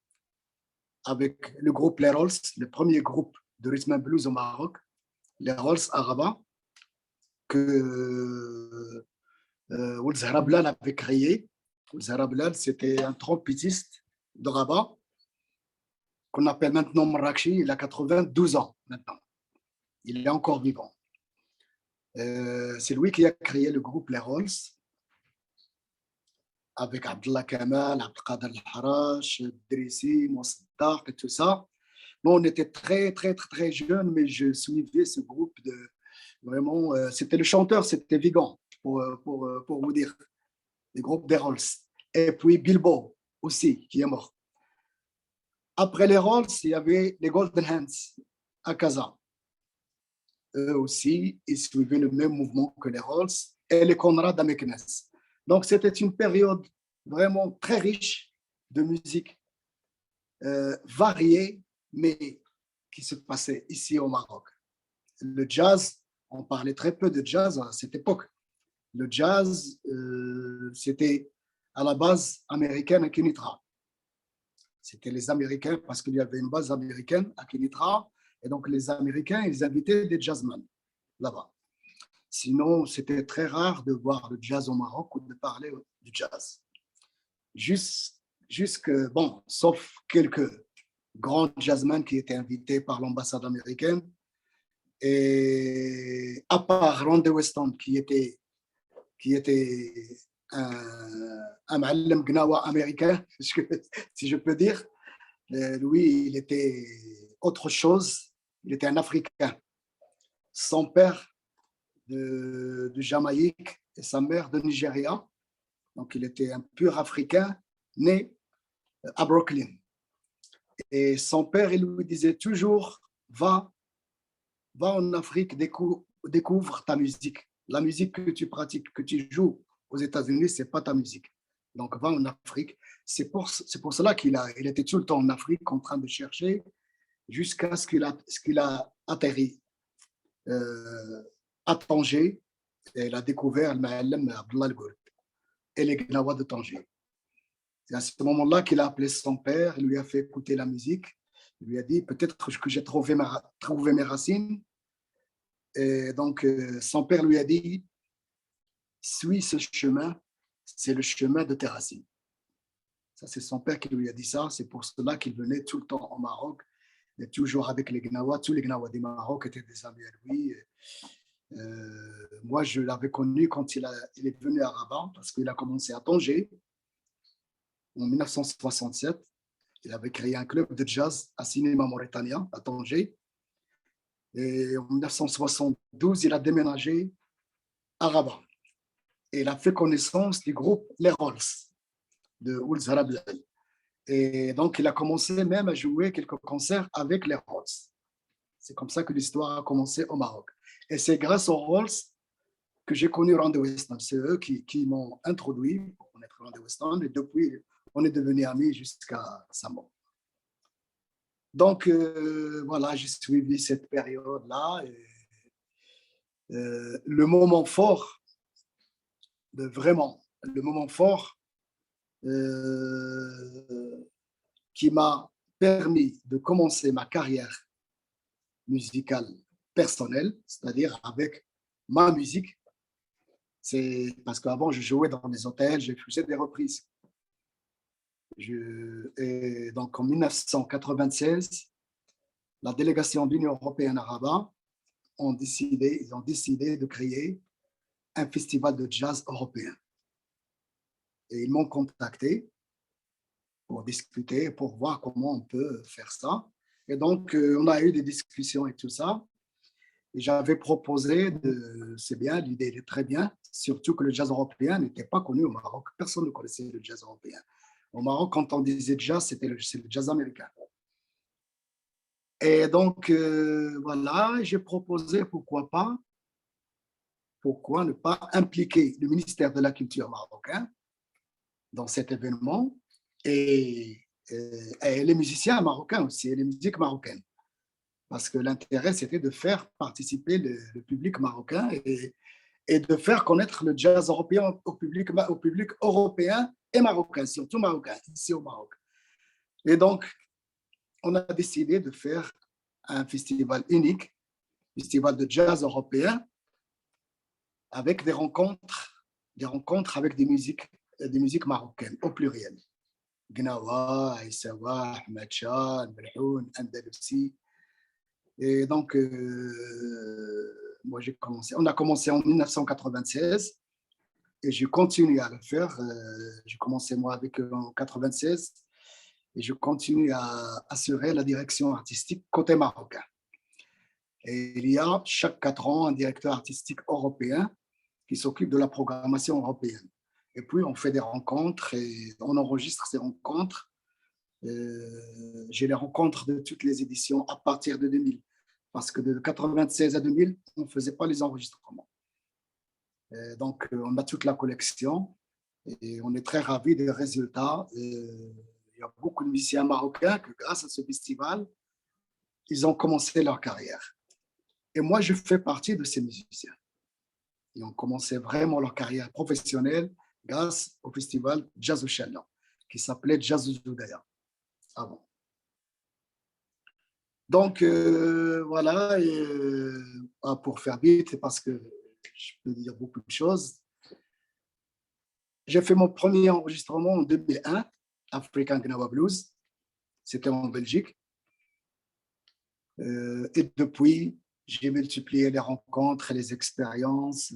avec le groupe Les Rolls, le premier groupe de rhythm and blues au Maroc, les Rolls Araba, que Ould Zahra Blal avait créé. Zahra Blal, c'était un trompettiste de Rabat qu'on appelle maintenant Marrakchi. Il a 92 ans maintenant. Il est encore vivant. C'est lui qui a créé le groupe Les Rolls avec Abdullah Kamal, Abdelkader Al-Harash, Drissi, Mosdaq et tout ça. Nous, on était très, très, très, très jeunes, mais je suivais ce groupe de vraiment. C'était le chanteur, c'était Vigan, pour vous dire. Le groupe des Rolls. Et puis Bilbo aussi, qui est mort. Après les Rolls, il y avait les Golden Hands à Casa. Eux aussi, ils suivaient le même mouvement que les Rolls et les Conrad à Meknes. Donc, c'était une période vraiment très riche de musique variée, mais qui se passait ici au Maroc. Le jazz, on parlait très peu de jazz à cette époque. Le jazz, c'était à la base américaine à Kenitra. C'était les Américains, parce qu'il y avait une base américaine à Kenitra, et donc les Américains, ils invitaient des jazzmen là-bas. Sinon, c'était très rare de voir le jazz au Maroc ou de parler du jazz. Bon, sauf quelques grands jazzmen qui étaient invités par l'ambassade américaine, et à part Randy Weston, qui était un ma'allem gnawa américain, si je peux dire. Lui, il était autre chose. Il était un Africain. Son père de Jamaïque et sa mère de Nigeria. Donc, il était un pur Africain, né à Brooklyn. Et son père, il lui disait toujours, va en Afrique, découvre ta musique. La musique que tu pratiques, que tu joues aux États-Unis, ce n'est pas ta musique. Donc, va en Afrique. C'est pour cela qu'il était tout le temps en Afrique en train de chercher jusqu'à ce qu'il a atterri à Tanger. Et il a découvert le Ma'allem Abdullah Al-Gourd et les Gnawa de Tanger. C'est à ce moment-là qu'il a appelé son père, il lui a fait écouter la musique. Il lui a dit, peut-être que j'ai trouvé mes racines. Et donc, son père lui a dit, suis ce chemin, c'est le chemin de tes racines. Ça, c'est son père qui lui a dit ça. C'est pour cela qu'il venait tout le temps au Maroc, et toujours avec les Gnawa. Tous les Gnawa du Maroc étaient des amis à lui. Moi, je l'avais connu quand il est venu à Rabat, parce qu'il a commencé à Tanger en 1967. Il avait créé un club de jazz à Cinéma Mauritania, à Tanger. Et en 1972, il a déménagé à Rabat. Et il a fait connaissance du groupe Les Rolls de Ould Zarabel. Et donc, il a commencé même à jouer quelques concerts avec les Rolls. C'est comme ça que l'histoire a commencé au Maroc. Et c'est grâce aux Rolls que j'ai connu Randy Weston. C'est eux qui m'ont introduit pour connaître Randy Weston. Et depuis, on est devenus amis jusqu'à sa mort. Donc, voilà, j'ai suivi cette période-là. Le moment fort, vraiment, le moment fort qui m'a permis de commencer ma carrière musicale personnelle, c'est-à-dire avec ma musique. C'est parce qu'avant, je jouais dans des hôtels, je faisais des reprises. Et donc, en 1996, la délégation de l'Union européenne à Rabat ils ont décidé de créer un festival de jazz européen. Et ils m'ont contacté pour discuter, pour voir comment on peut faire ça. Et donc, on a eu des discussions et tout ça. Et j'avais proposé, c'est bien, l'idée est très bien, surtout que le jazz européen n'était pas connu au Maroc. Personne ne connaissait le jazz européen. Au Maroc, quand on disait jazz, c'est le jazz américain. Et donc, voilà, j'ai proposé pourquoi ne pas impliquer le ministère de la Culture marocain dans cet événement et les musiciens marocains aussi, et les musiques marocaines. Parce que l'intérêt, c'était de faire participer le public marocain et de faire connaître le jazz européen au public européen et marocain, surtout marocain, ici au Maroc. Et donc, on a décidé de faire un festival unique, festival de jazz européen, avec des rencontres avec des musiques marocaines, au pluriel. Gnawa, Aïssawa, Ahmed Shah, Belhoun, Andalousie. Et donc, moi, on a commencé en 1996 et je continue à le faire. J'ai commencé moi avec en 1996 et je continue à assurer la direction artistique côté marocain. Et il y a chaque 4 ans un directeur artistique européen qui s'occupe de la programmation européenne. Et puis, on fait des rencontres et on enregistre ces rencontres. J'ai les rencontres de toutes les éditions à partir de 2000. Parce que de 1996 à 2000, on ne faisait pas les enregistrements. Donc, on a toute la collection et on est très ravis des résultats. Il y a beaucoup de musiciens marocains que, grâce à ce festival, ils ont commencé leur carrière. Et moi, je fais partie de ces musiciens. Ils ont commencé vraiment leur carrière professionnelle grâce au festival Jazz Chalon, qui s'appelait Jazz Zoudaya avant. Donc, voilà, et, pour faire vite, parce que je peux dire beaucoup de choses. J'ai fait mon premier enregistrement en 2001, African Gnawa Blues. C'était en Belgique. Et depuis, j'ai multiplié les rencontres et les expériences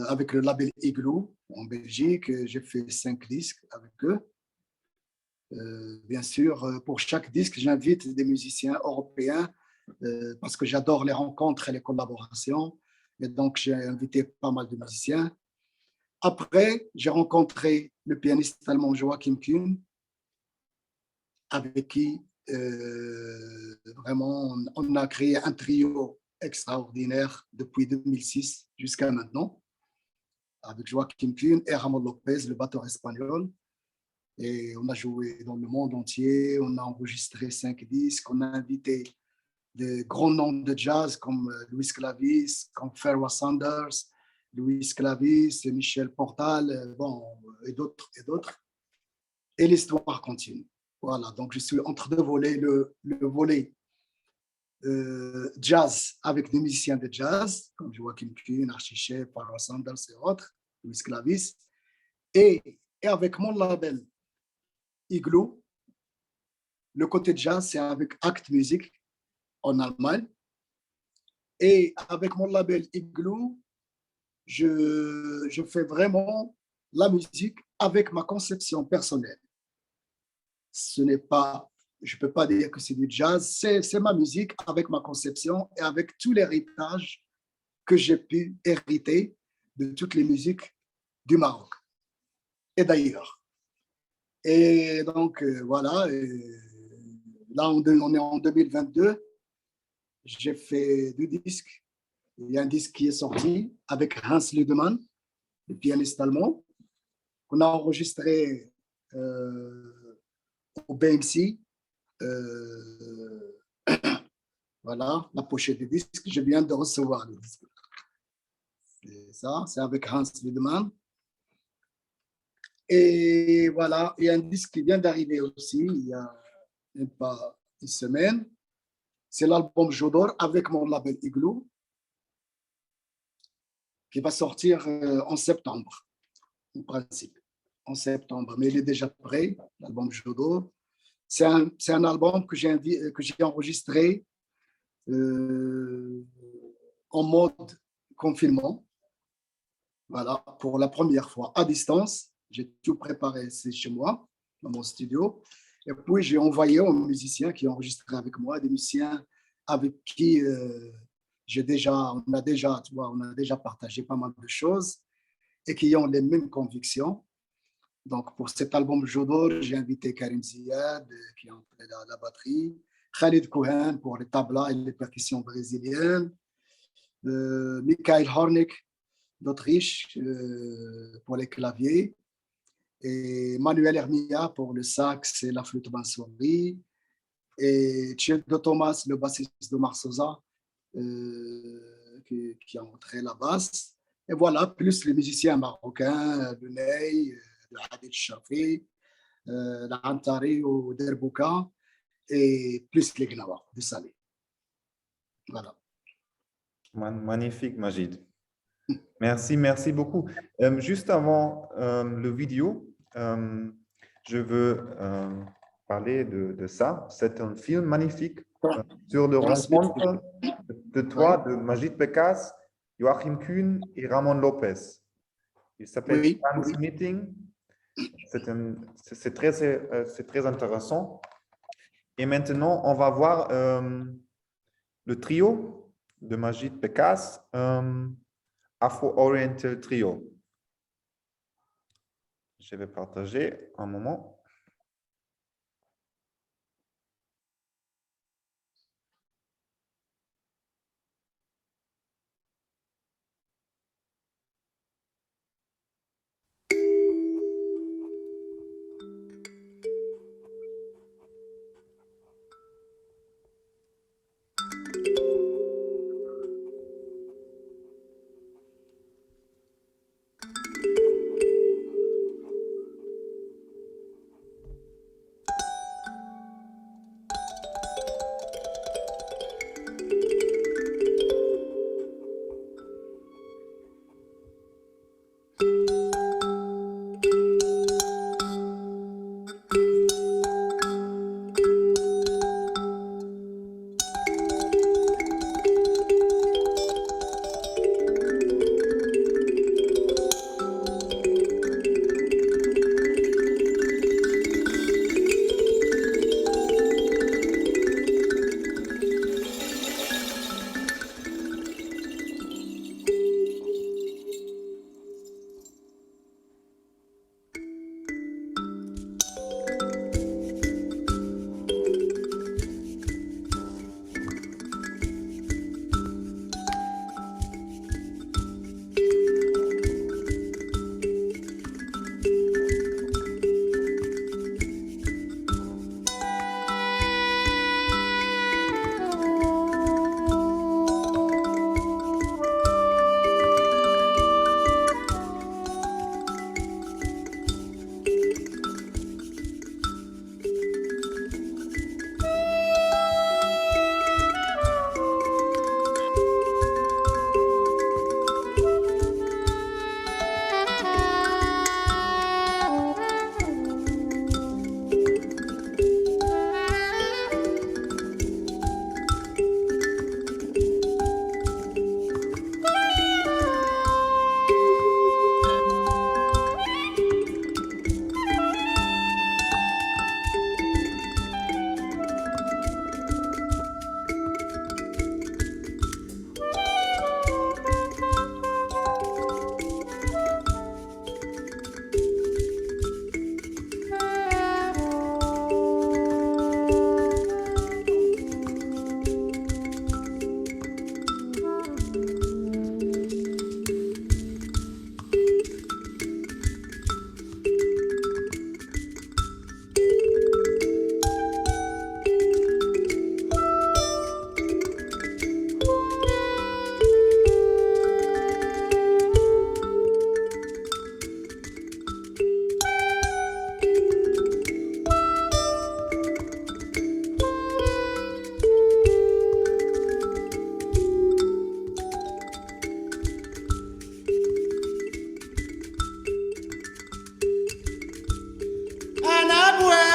avec le label Igloo en Belgique. J'ai fait 5 disques avec eux. Bien sûr, pour chaque disque, j'invite des musiciens européens parce que j'adore les rencontres et les collaborations. Et donc, j'ai invité pas mal de musiciens. Après, j'ai rencontré le pianiste allemand Joachim Kuhn, avec qui vraiment on a créé un trio extraordinaire depuis 2006 jusqu'à maintenant, avec Joachim Kuhn et Ramon Lopez, le batteur espagnol. Et on a joué dans le monde entier, on a enregistré 5 disques, on a invité de grands noms de jazz comme Luis Clavis, comme Pharoah Sanders, Luis Clavis, Michel Portal, bon, et d'autres. Et l'histoire continue. Voilà, donc je suis entre deux volets, le volet jazz avec des musiciens de jazz, comme Joachim Kuhn, Archie Shepp, Pharoah Sanders et autres, Luis Clavis, et avec mon label Igloo. Le côté jazz, c'est avec Act Music en Allemagne. Et avec mon label Igloo, je fais vraiment la musique avec ma conception personnelle. Ce n'est pas, je ne peux pas dire que c'est du jazz, c'est ma musique avec ma conception et avec tout l'héritage que j'ai pu hériter de toutes les musiques du Maroc et d'ailleurs. Et donc, voilà, là, on est en 2022. J'ai fait 2 disques. Il y a un disque qui est sorti avec Hans Ludemann, le pianiste allemand, qu'on a enregistré au BMC. Voilà, la pochette du disque. Je viens de recevoir le disque. C'est ça, c'est avec Hans Ludemann. Et voilà, il y a un disque qui vient d'arriver aussi, il y a même pas une semaine. C'est l'album Jodor avec mon label Igloo, qui va sortir en septembre, en principe. En septembre, mais il est déjà prêt, l'album Jodor. C'est un album que j'ai enregistré en mode confinement. Voilà, pour la première fois, à distance. J'ai tout préparé, c'est chez moi, dans mon studio. Et puis, j'ai envoyé aux musiciens qui ont enregistré avec moi, des musiciens avec qui on a déjà partagé pas mal de choses et qui ont les mêmes convictions. Donc, pour cet album Jodor, j'ai invité Karim Ziad, qui a entré la batterie, Khalid Kouhen pour les tablas et les percussions brésiliennes, Michael Hornig d'Autriche pour les claviers, et Manuel Hermia pour le sax et la flûte bansuri, et Childo Thomas, le bassiste de Marsosa, qui a montré la basse. Et voilà, plus les musiciens marocains, le Ney, le Hadid Shafi, l'Antari ou Derbouka, et plus les Gnawa de Salé. Voilà. Magnifique, Majid. Merci, merci beaucoup. Juste avant le vidéo, je veux parler de ça. C'est un film magnifique sur le rencontre de toi, de Majid Bekas, Joachim Kuhn et Ramon Lopez. Il s'appelle Dance Meeting. C'est très intéressant. Et maintenant, on va voir le trio de Majid Bekas, Afro-Oriental Trio. Je vais partager un moment.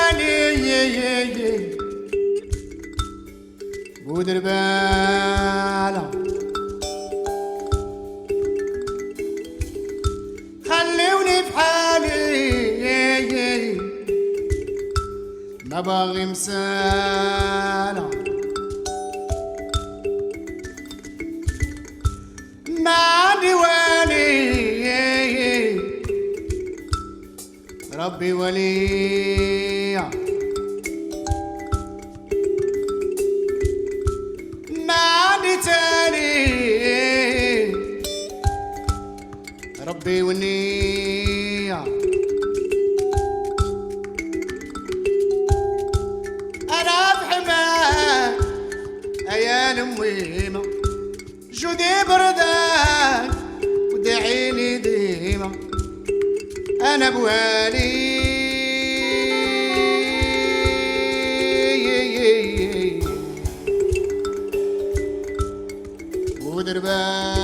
حالي ودربالة خلوني في حالي ما باغي مسالة ما عندي والي ربي ولي ما عندي تاني ربي والنية أنا بحماه أيال مويمة جودي بردان ودعيني ديما أنا بوالي ودربالة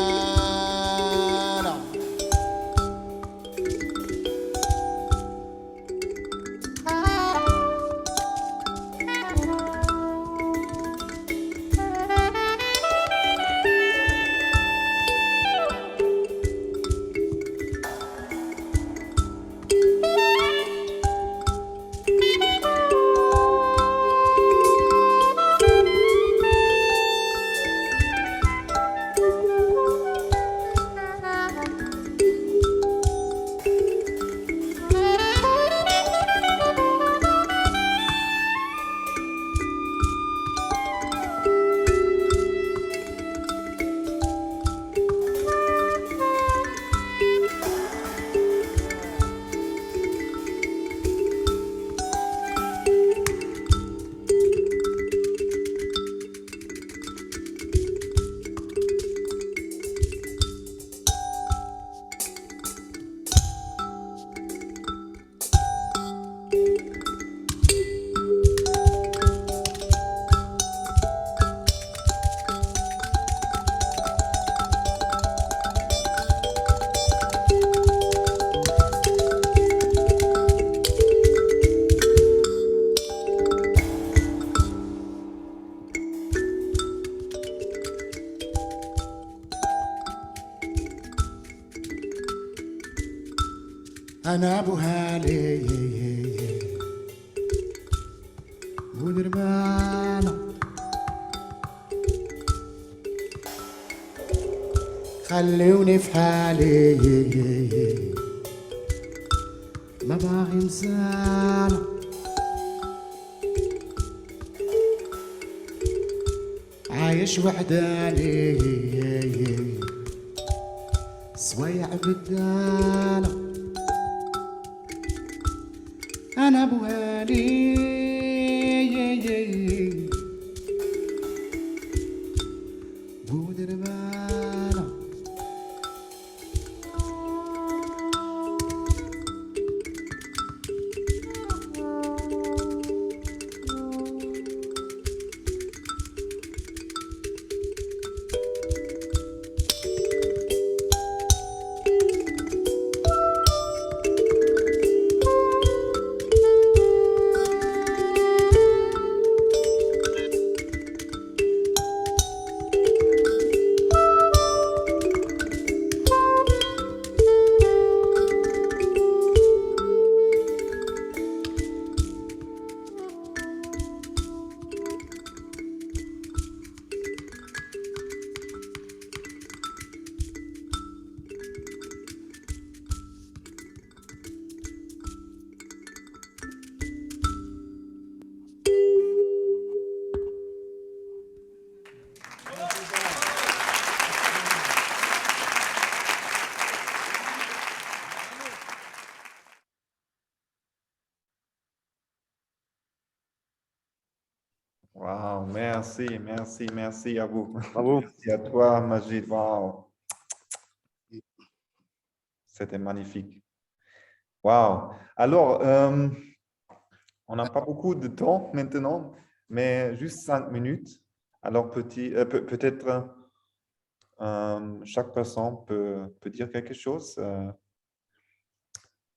أنا أبو هالي ودربانة خلوني في حالي ما باغي مسالة عايش وحداني سويع بدالة أنا بوالي بودربالة Wow, merci, merci, merci à vous. Bravo. Merci à toi, Majid. Wow. C'était magnifique. Wow. Alors, on n'a pas beaucoup de temps maintenant, mais juste 5 minutes. Alors, peut-être chaque personne peut dire quelque chose.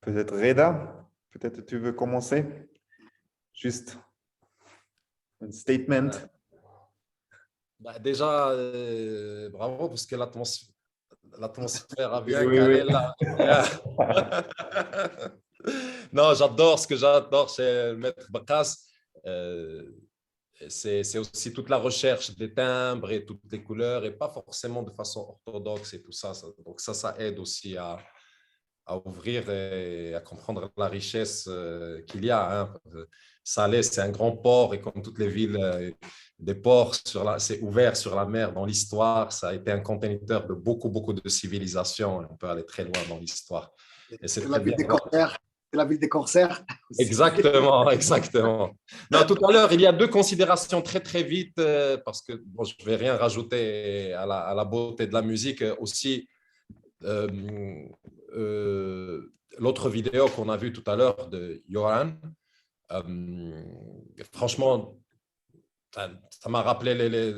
Peut-être Reda, peut-être tu veux commencer. juste un statement. Bah, déjà, bravo, parce que l'atmosphère a bien Oui, calé oui. là. Non, j'adore ce que j'adore chez le Maître Bakras. C'est aussi toute la recherche des timbres et toutes les couleurs et pas forcément de façon orthodoxe et tout ça. Donc ça aide aussi à ouvrir et à comprendre la richesse qu'il y a. Hein. Salé, c'est un grand port et comme toutes les villes, des ports, c'est ouvert sur la mer dans l'histoire. Ça a été un conteneur de beaucoup, beaucoup de civilisations. Et on peut aller très loin dans l'histoire. Et c'est C'est la très bien. ville des corsaires. C'est la ville des corsaires. aussi. Exactement, exactement. Non, tout à l'heure, il y a deux considérations très, très vite, parce que bon, je ne vais rien rajouter à la beauté de la musique. Aussi, euh, l'autre vidéo qu'on a vue tout à l'heure de Johan, franchement, ça m'a rappelé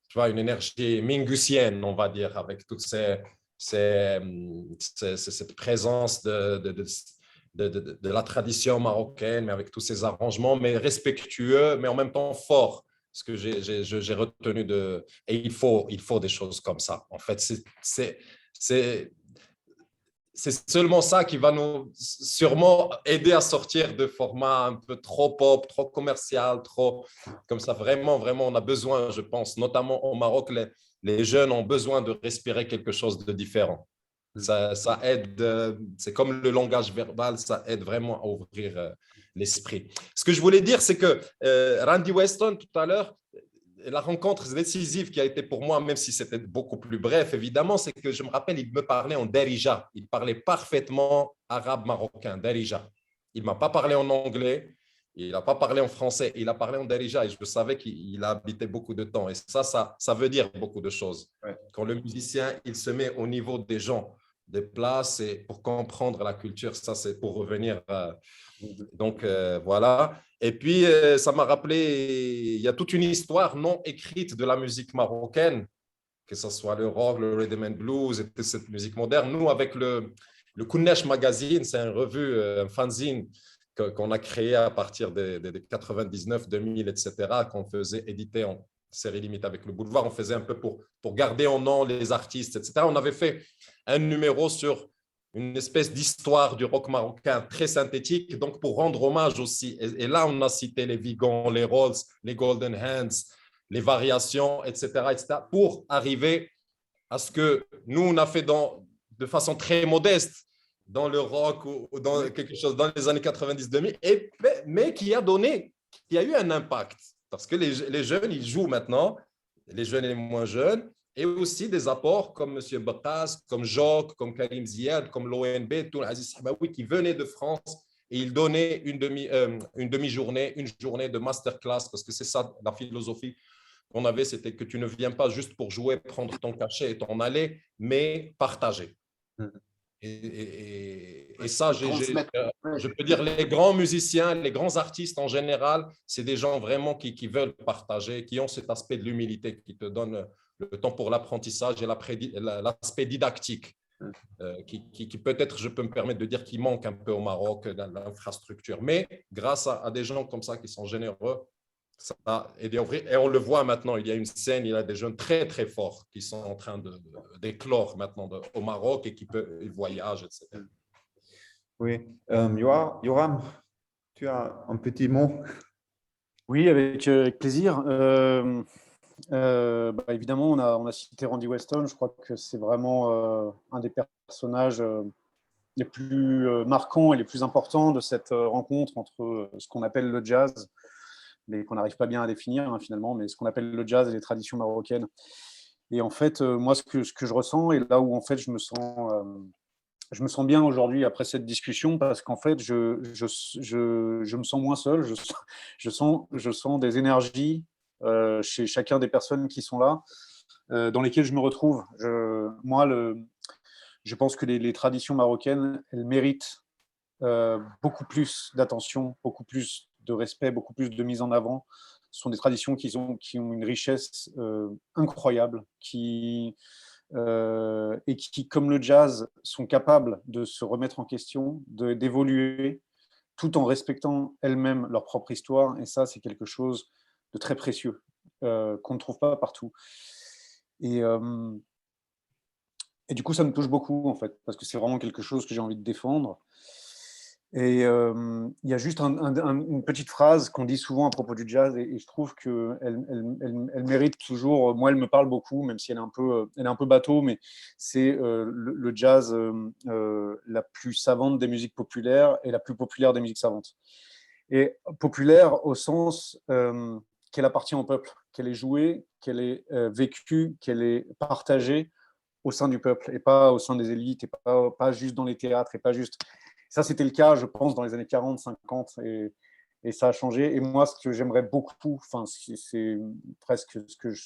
tu vois, une énergie mingusienne, on va dire, avec toute cette présence de la tradition marocaine, mais avec tous ces arrangements, mais respectueux, mais en même temps forts. Ce que j'ai retenu de... Et il faut des choses comme ça. En fait, c'est seulement ça qui va nous sûrement aider à sortir de formats un peu trop pop, trop commercial, trop comme ça. Vraiment, vraiment, on a besoin, je pense, notamment au Maroc, les jeunes ont besoin de respirer quelque chose de différent. Ça aide, c'est comme le langage verbal, ça aide vraiment à ouvrir l'esprit. Ce que je voulais dire, c'est que Randy Weston, tout à l'heure, la rencontre décisive qui a été pour moi, même si c'était beaucoup plus bref, évidemment, c'est que je me rappelle, il me parlait en Darija. Il parlait parfaitement arabe marocain, Darija. Il ne m'a pas parlé en anglais, il n'a pas parlé en français, il a parlé en Darija et je savais qu'il a habité beaucoup de temps. Et ça veut dire beaucoup de choses. Ouais. Quand le musicien, il se met au niveau des gens, des places, et pour comprendre la culture, ça c'est pour revenir. Donc voilà. Et puis, ça m'a rappelé, il y a toute une histoire non écrite de la musique marocaine, que ce soit le rock, le rhythm and blues et cette musique moderne. Nous, avec le Kounesh Magazine, c'est une revue, un fanzine qu'on a créé à partir de 99, 2000, etc., qu'on faisait éditer en série limitée avec le Boulevard. On faisait un peu pour garder en nom les artistes, etc. On avait fait un numéro sur une espèce d'histoire du rock marocain très synthétique, donc pour rendre hommage aussi. Et là, on a cité les Vigons, les Rolls, les Golden Hands, les variations, etc., pour arriver à ce que nous, on a fait de façon très modeste dans le rock ou dans quelque chose dans les années 90-2000, mais qui a eu un impact. Parce que les jeunes, ils jouent maintenant, les jeunes et les moins jeunes, et aussi des apports comme M. Bakras, comme Jock, comme Karim Ziad, comme l'ONB, tout Aziz Sabaoui, qui venaient de France et ils donnaient une demi-journée, une journée de masterclass, parce que c'est ça la philosophie qu'on avait, c'était que tu ne viens pas juste pour jouer, prendre ton cachet et t'en aller, mais partager. Et ça, je peux dire, les grands musiciens, les grands artistes en général, c'est des gens vraiment qui veulent partager, qui ont cet aspect de l'humilité, qui te donne le temps pour l'apprentissage et l'aspect didactique, qui peut-être, je peux me permettre de dire, qui manque un peu au Maroc, dans l'infrastructure. Mais grâce à des gens comme ça qui sont généreux, ça a aidé à ouvrir. Et on le voit maintenant, il y a une scène, il y a des jeunes très, très forts qui sont en train d'éclore maintenant au Maroc et ils voyagent, etc. Oui. Yoram, tu as un petit mot? Oui, avec plaisir. Évidemment, on a cité Randy Weston. Je crois que c'est vraiment un des personnages les plus marquants et les plus importants de cette rencontre entre ce qu'on appelle le jazz, mais qu'on n'arrive pas bien à définir finalement, mais ce qu'on appelle le jazz et les traditions marocaines. Et en fait, moi, ce que je ressens, et là où en fait je me sens bien aujourd'hui après cette discussion, parce qu'en fait, je me sens moins seul, je sens des énergies chez chacun des personnes qui sont là, dans lesquelles je me retrouve. Je pense que les traditions marocaines, elles méritent beaucoup plus d'attention, beaucoup plus de respect, beaucoup plus de mise en avant. Ce sont des traditions qui ont une richesse incroyable, et qui, comme le jazz, sont capables de se remettre en question, d'évoluer tout en respectant elles-mêmes leur propre histoire. Et ça, c'est quelque chose de très précieux qu'on ne trouve pas partout. Et du coup, ça me touche beaucoup, en fait, parce que c'est vraiment quelque chose que j'ai envie de défendre. Et il y a juste une petite phrase qu'on dit souvent à propos du jazz, et je trouve qu'elle mérite toujours. Moi, elle me parle beaucoup, même si elle est un peu bateau, mais c'est le jazz la plus savante des musiques populaires et la plus populaire des musiques savantes. Et populaire au sens qu'elle appartient au peuple, qu'elle est jouée, qu'elle est vécue, qu'elle est partagée au sein du peuple et pas au sein des élites, et pas juste dans les théâtres, et pas juste. Ça, c'était le cas, je pense, dans les années 40, 50, et ça a changé. Et moi, ce que j'aimerais beaucoup, enfin, c'est presque ce que je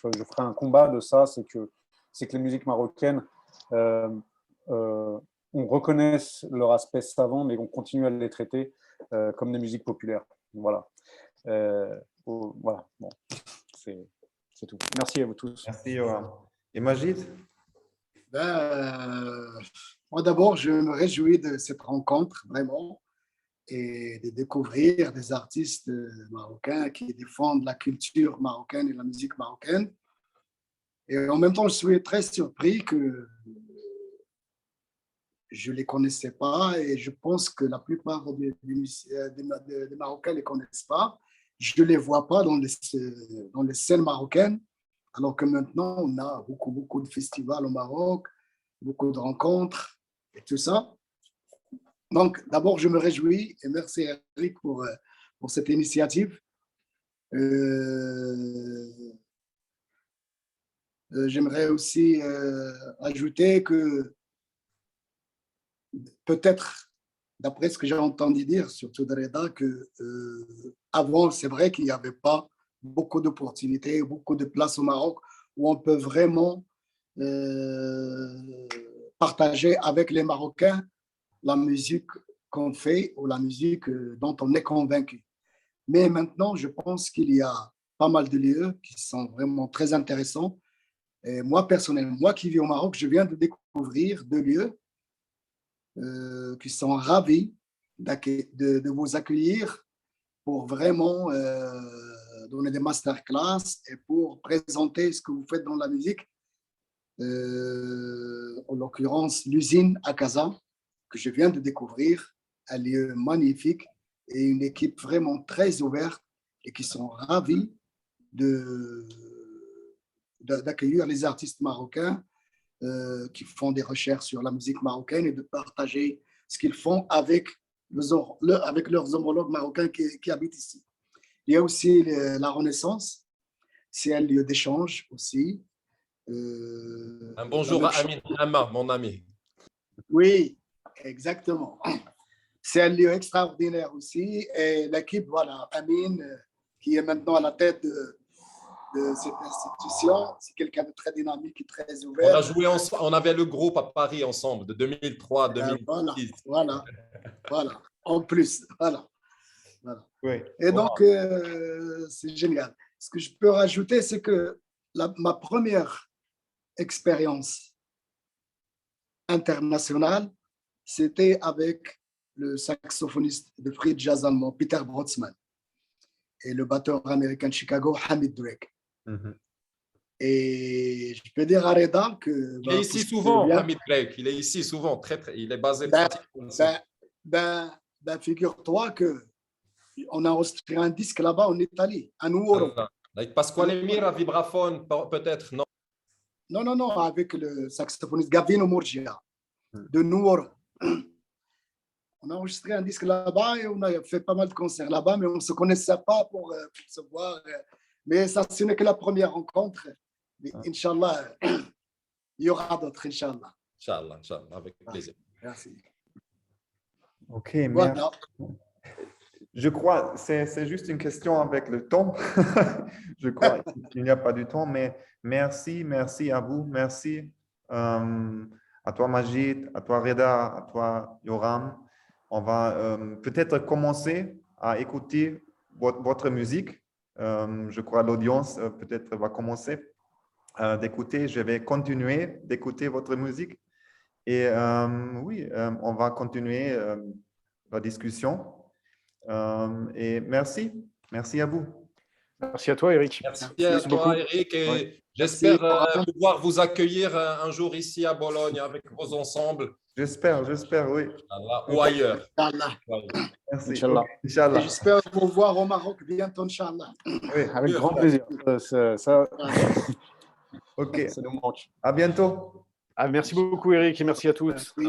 ferai un combat de ça, c'est que les musiques marocaines, on reconnaisse leur aspect savant, mais qu'on continue à les traiter comme des musiques populaires. Voilà. Voilà. Bon, c'est tout. Merci à vous tous. Merci, Yoram. Et Majid? Moi, d'abord, je me réjouis de cette rencontre, vraiment, et de découvrir des artistes marocains qui défendent la culture marocaine et la musique marocaine. Et en même temps, je suis très surpris que je ne les connaissais pas, et je pense que la plupart des Marocains ne les connaissent pas. Je ne les vois pas dans les scènes marocaines, alors que maintenant, on a beaucoup de festivals au Maroc, beaucoup de rencontres et tout ça. Donc, d'abord, je me réjouis et merci Eric pour cette initiative. J'aimerais aussi ajouter que peut-être, d'après ce que j'ai entendu dire, surtout de Reda, que avant, c'est vrai qu'il n'y avait pas beaucoup d'opportunités, beaucoup de places au Maroc où on peut vraiment partager avec les Marocains la musique qu'on fait ou la musique dont on est convaincu. Mais maintenant, je pense qu'il y a pas mal de lieux qui sont vraiment très intéressants. Et moi, personnellement, moi qui vis au Maroc, je viens de découvrir 2 lieux qui sont ravis de vous accueillir pour vraiment donner des masterclass et pour présenter ce que vous faites dans la musique. En l'occurrence, l'usine à Casa, que je viens de découvrir, un lieu magnifique et une équipe vraiment très ouverte et qui sont ravis d'accueillir les artistes marocains qui font des recherches sur la musique marocaine et de partager ce qu'ils font avec leurs homologues marocains qui habitent ici. Il y a aussi la Renaissance, c'est un lieu d'échange aussi. Un bonjour à Amin Hamma, mon ami. Oui, exactement. C'est un lieu extraordinaire aussi. Et l'équipe, voilà, Amin, qui est maintenant à la tête de cette institution, c'est quelqu'un de très dynamique et très ouvert. On a joué ensemble, on avait le groupe à Paris ensemble de 2003 à 2006. Voilà. En plus, voilà. Oui. Et donc, c'est génial. Ce que je peux rajouter, c'est que ma première expérience internationale, c'était avec le saxophoniste de free jazz allemand, Peter Brotzmann, et le batteur américain de Chicago, Hamid Drake. Mhm. Et je peux dire à Reda que... Il est ici souvent, Hamid Drake. Il est ici souvent. Il est basé pratiquement ici. Figure-toi qu'on a enregistré un disque là-bas en Italie, à Nuoro. Avec Pasquale Emir à vibraphone, peut-être, non? Non, avec le saxophoniste Gavino Murgia de Nuoro. On a enregistré un disque là-bas et on a fait pas mal de concerts là-bas, mais on ne se connaissait pas pour se voir. Mais ça, ce n'est que la première rencontre. Mais Inch'Allah, il y aura d'autres, Inch'Allah. Inch'Allah, avec plaisir. Merci. OK, voilà. Je crois que c'est juste une question avec le temps. Je crois qu'il n'y a pas du temps, mais merci à vous. Merci à toi, Majid, à toi, Reda, à toi, Yoram. On va peut-être commencer à écouter votre musique. Je crois que l'audience peut-être va commencer d'écouter. Je vais continuer d'écouter votre musique. Et oui, on va continuer la discussion. Et merci. Merci à vous. Merci à toi, Eric. Merci à Merci toi, beaucoup. Eric, et Ouais. j'espère Merci. pouvoir vous accueillir un jour ici à Bologne avec vos ensembles, J'espère, oui. Inch'Allah, ou ailleurs. Inch'Allah. Merci. Inch'Allah. Ok, Inch'Allah. J'espère vous voir au Maroc bientôt, Inch'Allah. Oui. Avec Mieux grand faire. plaisir. Ça Ok. nous manque. À bientôt. Ah, merci beaucoup, Eric, et merci à tous. Oui.